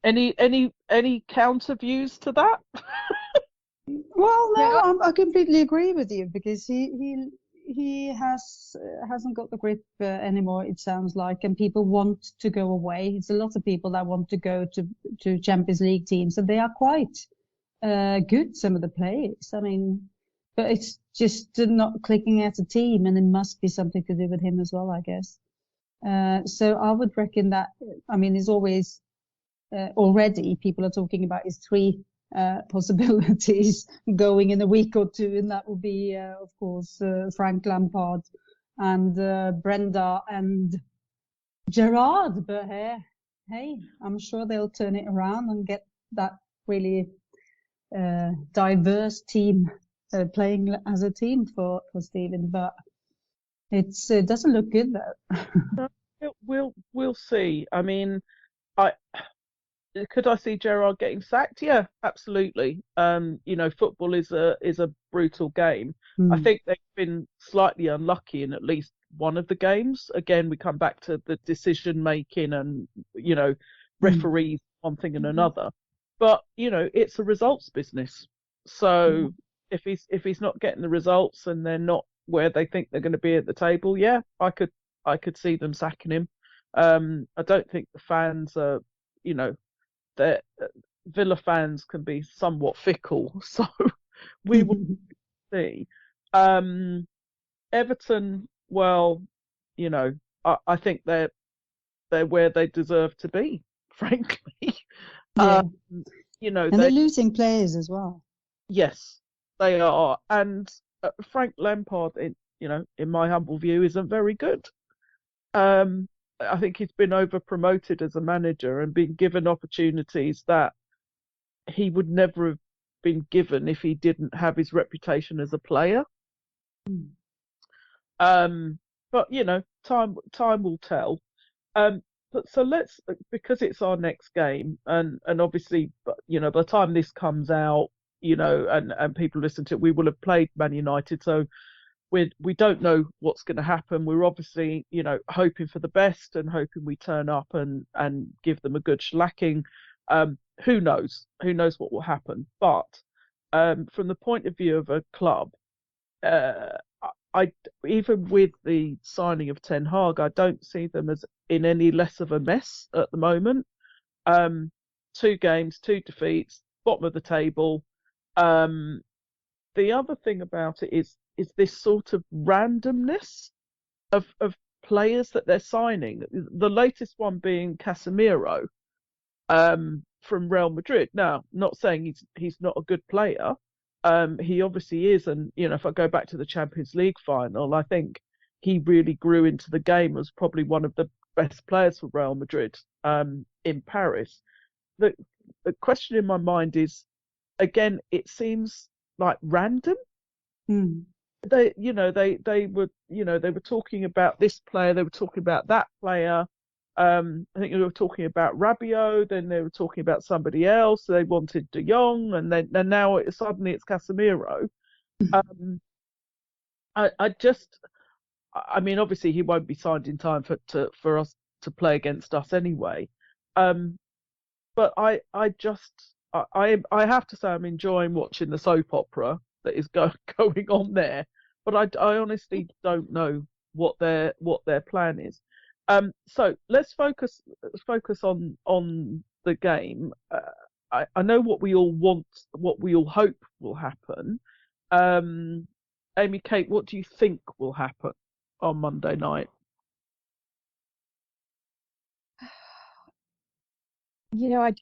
Any counter views to that? Well, no, I completely agree with you, because he hasn't got the grip anymore, it sounds like, and people want to go away. It's a lot of people that want to go to Champions League teams, and they are quite good, some of the players. I mean, but it's just not clicking as a team, and it must be something to do with him as well, I guess. So I would reckon that, I mean, there's always already people are talking about his three possibilities going in a week or two, and that will be, of course, Frank Lampard and Brenda and Gerard. But hey, I'm sure they'll turn it around and get that really diverse team playing as a team for Steven. But it doesn't look good though. We'll see. I mean, could I see Gerard getting sacked? Yeah, absolutely. Football is a brutal game. I think they've been slightly unlucky in at least one of the games. Again, we come back to the decision making and referees one thing and another. But it's a results business. So if he's not getting the results and they're not where they think they're going to be at the table, yeah, I could see them sacking him. I don't think the fans are, that Villa fans can be somewhat fickle, so we will see. Everton, well, I think they're where they deserve to be, frankly. Yeah. And they're losing players as well. Yes, they are. And Frank Lampard, in my humble view, isn't very good. I think he's been over-promoted as a manager and been given opportunities that he would never have been given if he didn't have his reputation as a player. But time will tell. But so let's, because it's our next game, and obviously, by the time this comes out, and people listen to it, we will have played Man United, so we don't know what's going to happen. We're obviously, hoping for the best and hoping we turn up and give them a good shellacking. Who knows? Who knows what will happen? But from the point of view of a club, I even with the signing of Ten Hag, I don't see them as in any less of a mess at the moment. 2 games, 2 defeats, bottom of the table. The other thing about it is this sort of randomness of players that they're signing. The latest one being Casemiro. from Real Madrid. Now, not saying he's not a good player. He obviously is, and if I go back to the Champions League final, I think he really grew into the game as probably one of the best players for Real Madrid in Paris. The question in my mind is, again, it seems like random. They were talking about this player, they were talking about that player. I think they were talking about Rabiot, then they were talking about somebody else. They wanted De Jong, and now suddenly it's Casemiro. I mean, obviously he won't be signed in time for us to play against us anyway. But I have to say I'm enjoying watching the soap opera that is going on there. But I honestly don't know what their plan is. So let's focus on the game. I know what we all want, what we all hope will happen. Amy, Kate, what do you think will happen on Monday night?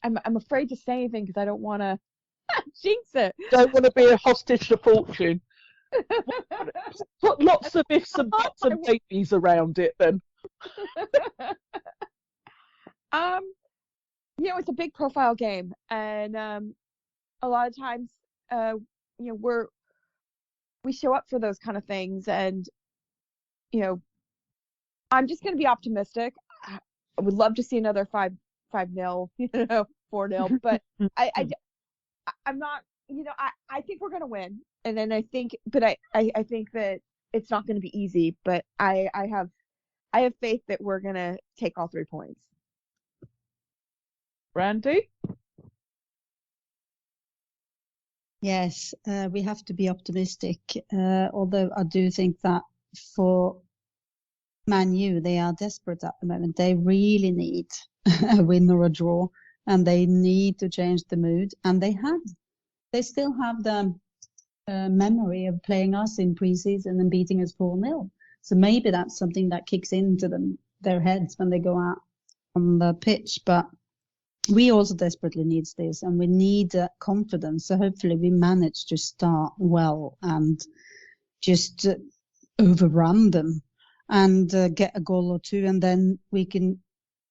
I'm afraid to say anything because I don't want to jinx it. Don't want to be a hostage to fortune. Put lots of ifs and buts and babies around it then. It's a big profile game, and a lot of times, we show up for those kind of things, and I'm just going to be optimistic. I would love to see another 5-0, 4-0, but I'm not. I think we're going to win, and then I think that it's not going to be easy, but I have faith that we're going to take all 3 points. Randi? Yes, we have to be optimistic, although I do think that for Man U, they are desperate at the moment. They really need a win or a draw, and they need to change the mood. And they still have the memory of playing us in pre-season and beating us 4-0. So maybe that's something that kicks into their heads when they go out on the pitch. But we also desperately need this, and we need confidence. So hopefully we manage to start well and just overrun them and get a goal or two, and then we can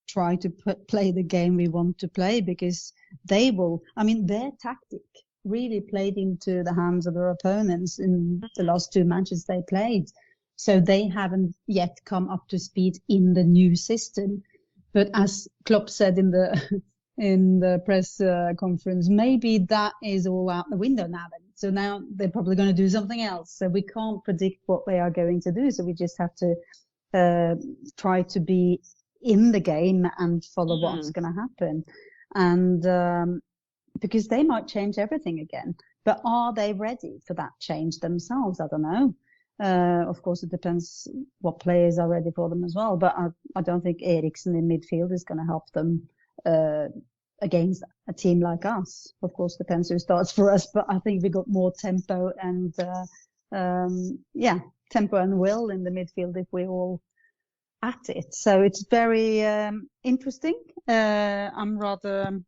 try to play the game we want to play, because they will. I mean, their tactic really played into the hands of their opponents in the last 2 matches they played. So they haven't yet come up to speed in the new system. But as Klopp said in the press conference, maybe that is all out the window now. So now they're probably going to do something else. So we can't predict what they are going to do. So we just have to try to be in the game and follow what's going to happen. And because they might change everything again. But are they ready for that change themselves? I don't know. Of course, it depends what players are ready for them as well. But I don't think Eriksen in midfield is going to help them against a team like us. Of course, depends who starts for us. But I think we got more tempo and tempo and will in the midfield if we're all at it. So it's very interesting. I'm rather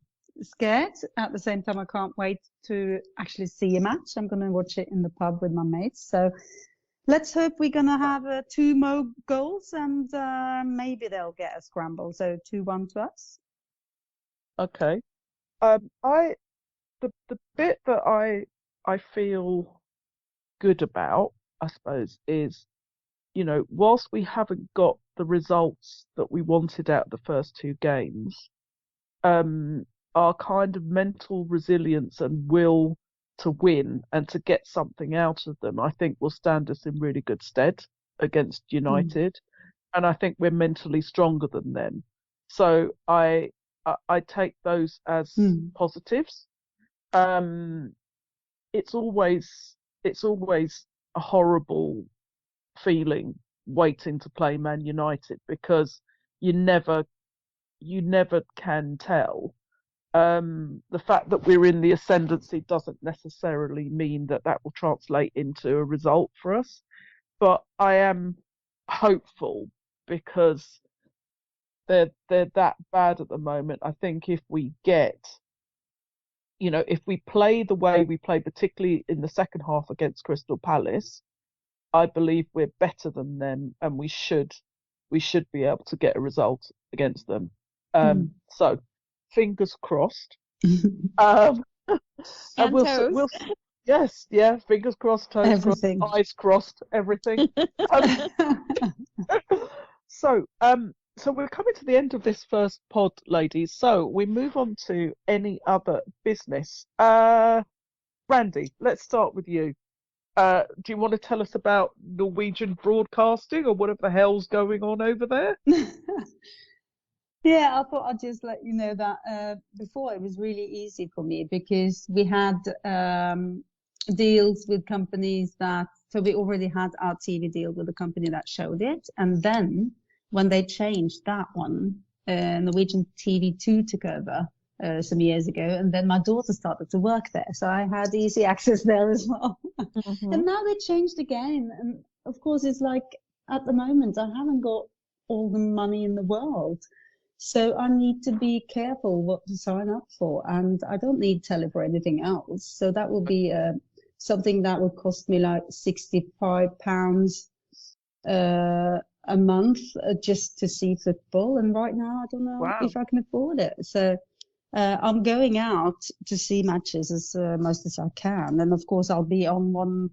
scared. At the same time, I can't wait to actually see a match. I'm going to watch it in the pub with my mates. So let's hope we're going to have 2 more goals, and maybe they'll get a scramble. So 2-1 to us. Okay. The bit that I feel good about, I suppose, is, whilst we haven't got the results that we wanted out of the first 2 games, our kind of mental resilience and will to win and to get something out of them, I think will stand us in really good stead against United. And I think we're mentally stronger than them. So I take those as positives. It's always a horrible feeling waiting to play Man United, because you never can tell. The fact that we're in the ascendancy doesn't necessarily mean that will translate into a result for us. But I am hopeful, because they're that bad at the moment. I think if we get, if we play the way we play, particularly in the second half against Crystal Palace, I believe we're better than them, and we should be able to get a result against them. So fingers crossed. And toes. Yes, yeah, fingers crossed, toes Everything. crossed, eyes crossed, everything. So we're coming to the end of this first pod, ladies. So we move on to any other business. Randi, let's start with you. Do you want to tell us about Norwegian broadcasting or whatever the hell's going on over there? Yeah, I thought I'd just let you know that before it was really easy for me because we had deals with companies so we already had our TV deal with the company that showed it. And then when they changed that one, Norwegian TV2 took over some years ago. And then my daughter started to work there. So I had easy access there as well. Mm-hmm. And now they changed again. And of course, it's like at the moment, I haven't got all the money in the world. So I need to be careful what to sign up for. And I don't need tele for anything else. So that will be something that would cost me like £65 a month just to see football. And right now, I don't know if I can afford it. So I'm going out to see matches as most as I can. And of course, I'll be on one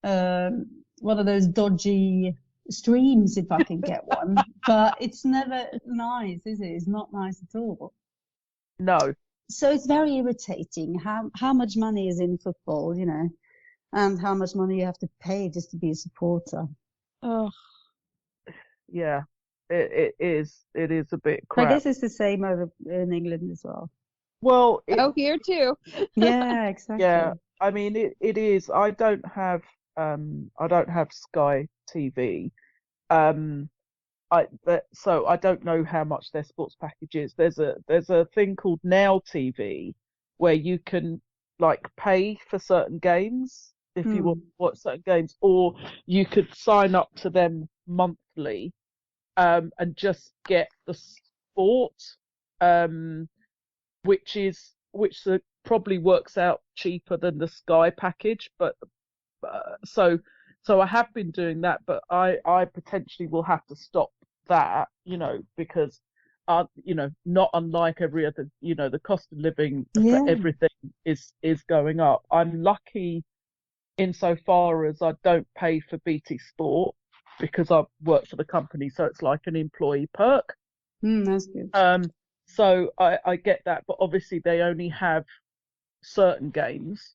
of those dodgy streams if I can get one. But it's never nice, is it? It's not nice at all. No. So it's very irritating how much money is in football, and how much money you have to pay just to be a supporter. Oh. Yeah, it is a bit crap. I guess it's the same over in England as well. Well, here too. Yeah, exactly. Yeah, I mean it is. I don't have Sky TV. So I don't know how much their sports package is. There's a thing called Now TV where you can like pay for certain games if you want to watch certain games, or you could sign up to them monthly and just get the sport, which probably works out cheaper than the Sky package. But so I have been doing that, but I potentially will have to stop that, because not unlike every other, the cost of living for everything is going up. I'm lucky insofar as I don't pay for BT Sport because I work for the company, so it's like an employee perk. That's good. So I get that, but obviously they only have certain games.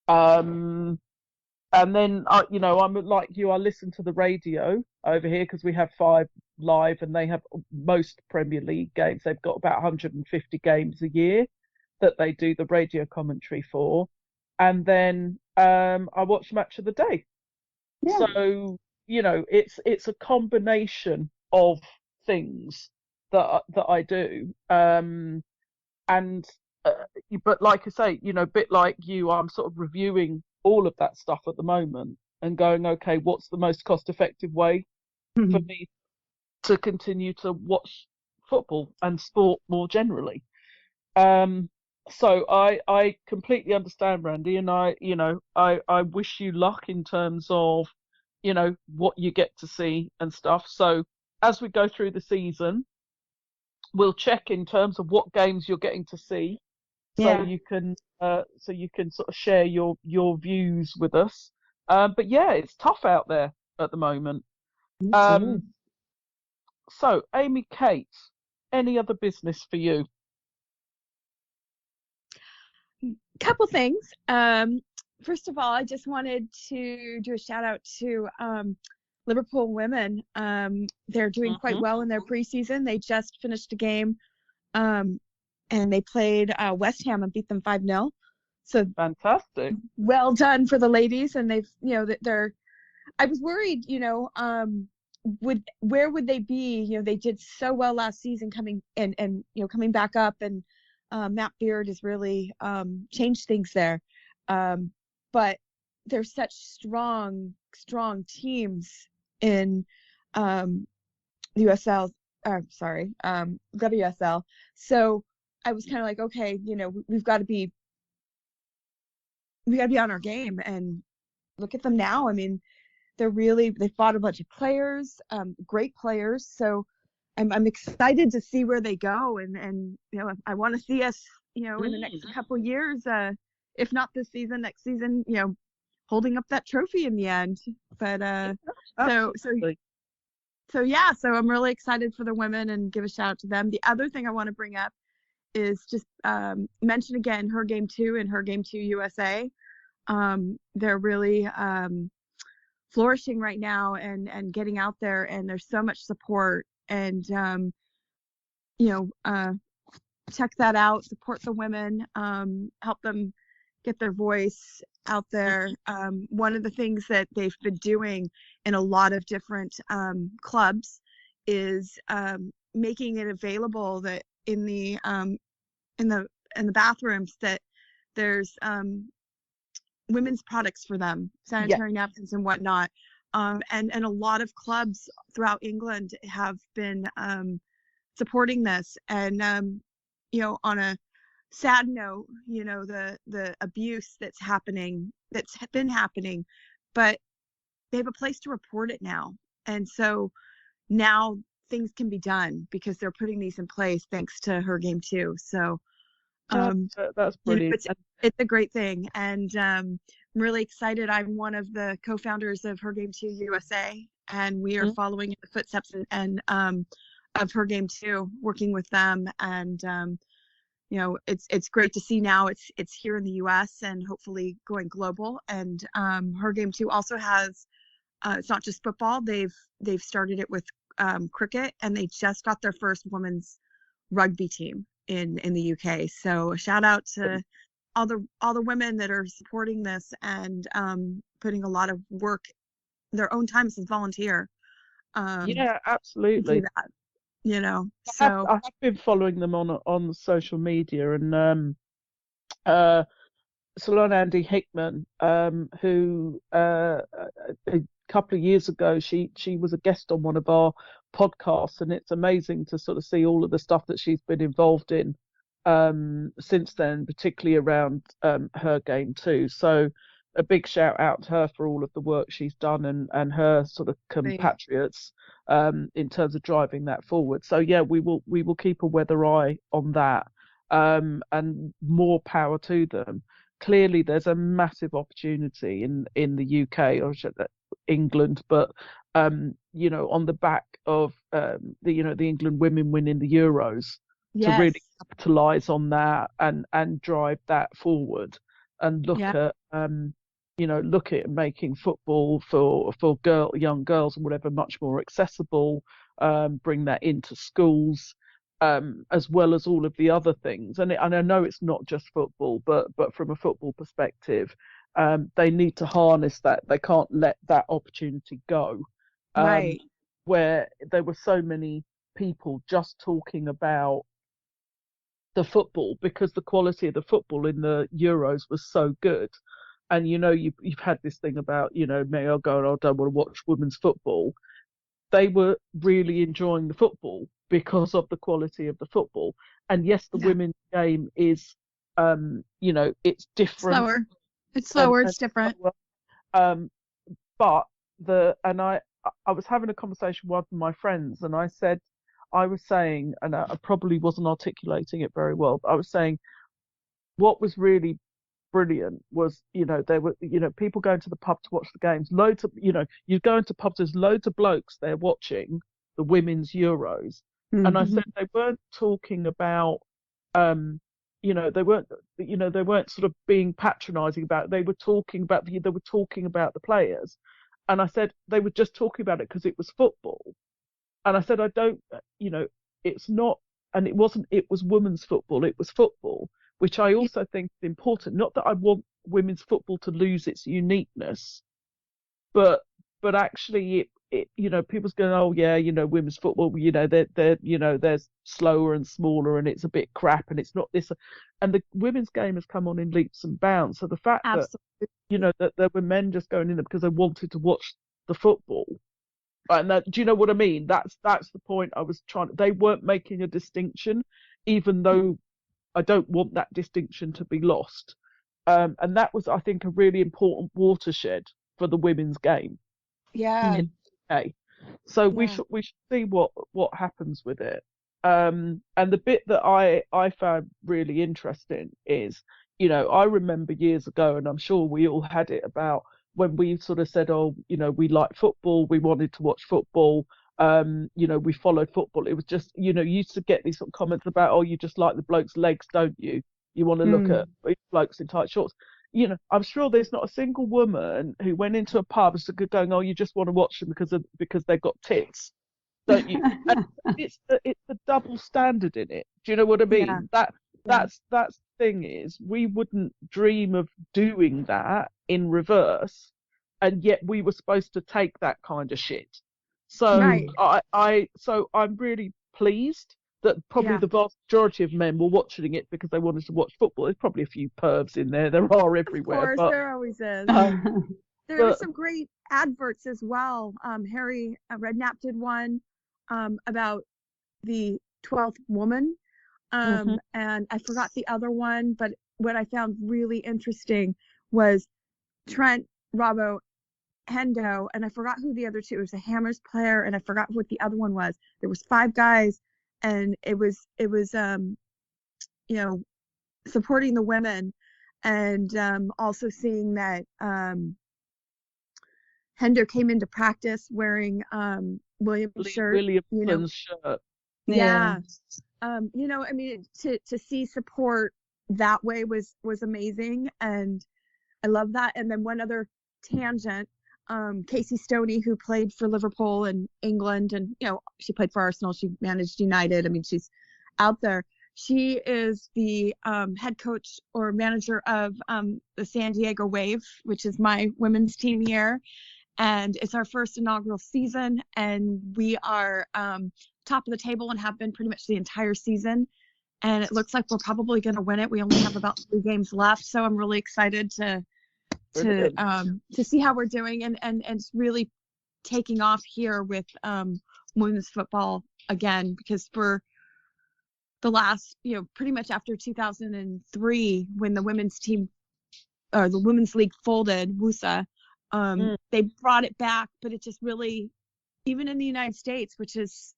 And then I'm like you. I listen to the radio over here because we have 5 Live, and they have most Premier League games. They've got about 150 games a year that they do the radio commentary for, and then I watch Match of the Day. Yeah. So it's a combination of things that I do, but like I say, bit like you, I'm sort of reviewing all of that stuff at the moment and going, okay, what's the most cost-effective way for me to continue to watch football and sport more generally? So I completely understand, Randi, and I wish you luck in terms of what you get to see and stuff. So as we go through the season, we'll check in terms of what games you're getting to see. So you can sort of share your views with us. But yeah, it's tough out there at the moment. So Amy, Kate, any other business for you? Couple things. First of all, I just wanted to do a shout out to Liverpool women. They're doing quite well in their preseason. They just finished a game. And they played West Ham and beat them 5-0. So fantastic. Well done for the ladies. And they've, I was worried, where would they be? They did so well last season coming coming back up, and Matt Beard has really changed things there. But there's such strong teams in the USL WSL. So I was kind of like, okay, we've got to be on our game, and look at them now. I mean, they've bought a bunch of players, great players. So I'm excited to see where they go, and I want to see us, in the next couple years, if not this season, next season, holding up that trophy in the end. But so I'm really excited for the women and give a shout out to them. The other thing I want to bring up is just mention again Her Game 2 and Her Game 2 USA. They're really flourishing right now and getting out there, and there's so much support, and check that out, support the women, help them get their voice out there. One of the things that they've been doing in a lot of different clubs is making it available that in the bathrooms that there's women's products for them, sanitary napkins and whatnot. And a lot of clubs throughout England have been supporting this. And on a sad note, the abuse that's been happening, but they have a place to report it now. And so now things can be done because they're putting these in place thanks to Her Game 2. So that's brilliant. It's a great thing, and I'm really excited. I'm one of the co-founders of Her Game 2 USA, and we are following in the footsteps and of Her Game 2, working with them. And it's great to see now it's here in the US and hopefully going global. And Her Game 2 also has it's not just football. They've started it with cricket, and they just got their first women's rugby team in the UK. So a shout out to all the women that are supporting this and putting a lot of work, their own time as a volunteer. Absolutely. To do that, so I have been following them on social media, and Salon Andy Hickman, who a couple of years ago she was a guest on one of our podcasts, and it's amazing to sort of see all of the stuff that she's been involved in since then, particularly around Her Game 2. So a big shout out to her for all of the work she's done and her sort of compatriots in terms of driving that forward. So we will keep a weather eye on that, and more power to them. Clearly there's a massive opportunity in the UK, or England, but on the back of the England women winning the Euros, to really capitalise on that and drive that forward, and look at making football for young girls and whatever much more accessible, bring that into schools, as well as all of the other things. And I know it's not just football, but from a football perspective, they need to harness that. They can't let that opportunity go. Right. Where there were so many people just talking about the football because the quality of the football in the Euros was so good. And you've had this thing about male going, I don't want to watch women's football. They were really enjoying the football because of the quality of the football. And yes, the women's game is it's different. It's slower. It's different. But I was having a conversation with one of my friends, and I was saying, and I probably wasn't articulating it very well, but I was saying what was really brilliant was, there were, people going to the pub to watch the games. Loads of, you go into pubs, there's loads of blokes there watching the women's Euros. Mm-hmm. And I said they weren't talking about, they weren't sort of being patronising about it. They were talking about the players. And I said they were just talking about it because it was football. And I said, it's not, and it wasn't, it was women's football, it was football, which I also think is important. Not that I want women's football to lose its uniqueness, but actually it people's going, oh yeah, women's football, they're slower and smaller and it's a bit crap and it's not this, and the women's game has come on in leaps and bounds. So the fact that, that there were men just going in there because they wanted to watch the football, And do you know what I mean? That's the point I was trying. They weren't making a distinction, even though I don't want that distinction to be lost. And that was, I think, a really important watershed for the women's game. Yeah. In the UK. So we Yeah. should see what happens with it. And the bit that I found really interesting is, you know, I remember years ago, and I'm sure we all had it, about when we sort of said, oh, you know, we like football, we wanted to watch football, you know, we followed football. It was just, you know, you used to get these sort of comments about, oh, you just like the bloke's legs, don't you? You want to look at blokes in tight shorts. You know, I'm sure there's not a single woman who went into a pub going, oh, you just want to watch them because they've got tits, don't you? And it's the double standard in it. Do you know what I mean? Yeah. That's the thing is, we wouldn't dream of doing that in reverse, and yet we were supposed to take that kind of shit. So Right. so I'm really pleased that probably the vast majority of men were watching it because they wanted to watch football. There's probably a few pervs in there. There are everywhere. Of course, but there always is. There were some great adverts as well. Harry Redknapp did one about the 12th woman. And I forgot the other one, but what I found really interesting was Trent, Robbo, Hendo, and I forgot who the other two. It was a Hammers player, and I forgot what the other one was. There was 5 guys, and it was you know, supporting the women, and also seeing that Hendo came into practice wearing Williams' shirt. Williamson's shirt. Yeah. You know, I mean, to see support that way was amazing, and I love that. And then one other tangent, Casey Stoney, who played for Liverpool and England, and you know, she played for Arsenal, she managed United. I mean, she's out there. She is the head coach or manager of the San Diego Wave, which is my women's team here. And it's our first inaugural season, and we are top of the table and have been pretty much the entire season. And it looks like we're probably going to win it. We only have about 3 games left, so I'm really excited to see how we're doing, and it's really taking off here with women's football again, because for the last, you know, pretty much after 2003, when the women's team or the women's league folded, WUSA, they brought it back, but it just really, even in the United States, which is,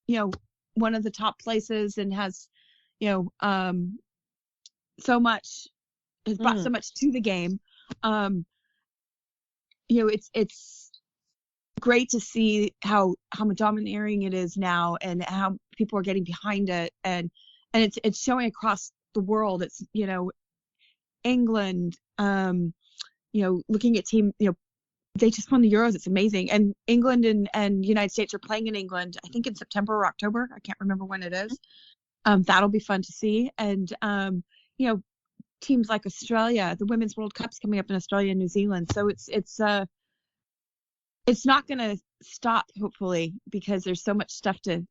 you know, one of the top places and has, you know, so much, has brought so much to the game. You know, it's great to see how domineering it is now, and how people are getting behind it, and it's showing across the world. It's, you know, England, you know, looking at team, you know, they just won the Euros. It's amazing. And England and United States are playing in England, I think in September or October. I can't remember when it is. That'll be fun to see. And, you know, teams like Australia, the Women's World Cup's coming up in Australia and New Zealand. So it's not going to stop, hopefully, because there's so much stuff to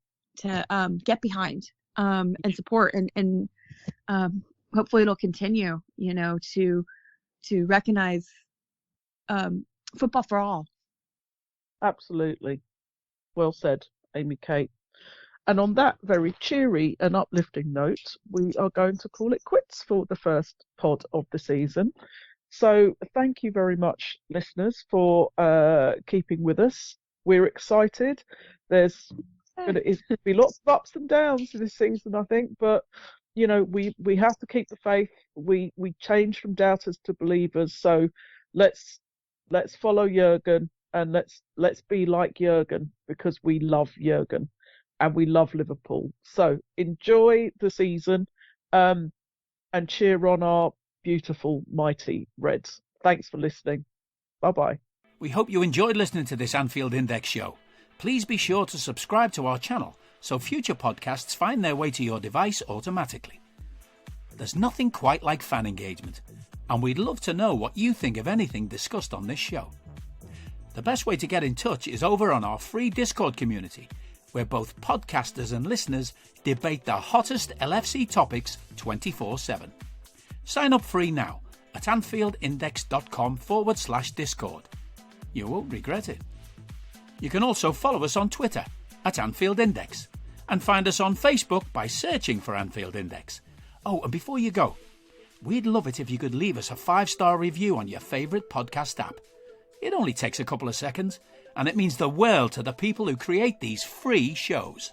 get behind and support. And hopefully it'll continue, you know, to recognize football for all. Absolutely. Well said, Amy Kate. And on that very cheery and uplifting note, we are going to call it quits for the first pod of the season. So thank you very much, listeners, for keeping with us. We're excited. There's going to be lots of ups and downs this season, I think, but you know, we have to keep the faith. We change from doubters to believers. So let's follow Jurgen, and let's be like Jurgen, because we love Jurgen and we love Liverpool. So enjoy the season, and cheer on our beautiful, mighty Reds. Thanks for listening. Bye-bye. We hope you enjoyed listening to this Anfield Index show. Please be sure to subscribe to our channel so future podcasts find their way to your device automatically. There's nothing quite like fan engagement, and we'd love to know what you think of anything discussed on this show. The best way to get in touch is over on our free Discord community, where both podcasters and listeners debate the hottest LFC topics 24/7. Sign up free now at anfieldindex.com/Discord. You won't regret it. You can also follow us on Twitter at Anfield Index and find us on Facebook by searching for Anfield Index. Oh, and before you go, we'd love it if you could leave us a 5-star review on your favourite podcast app. It only takes a couple of seconds, and it means the world to the people who create these free shows.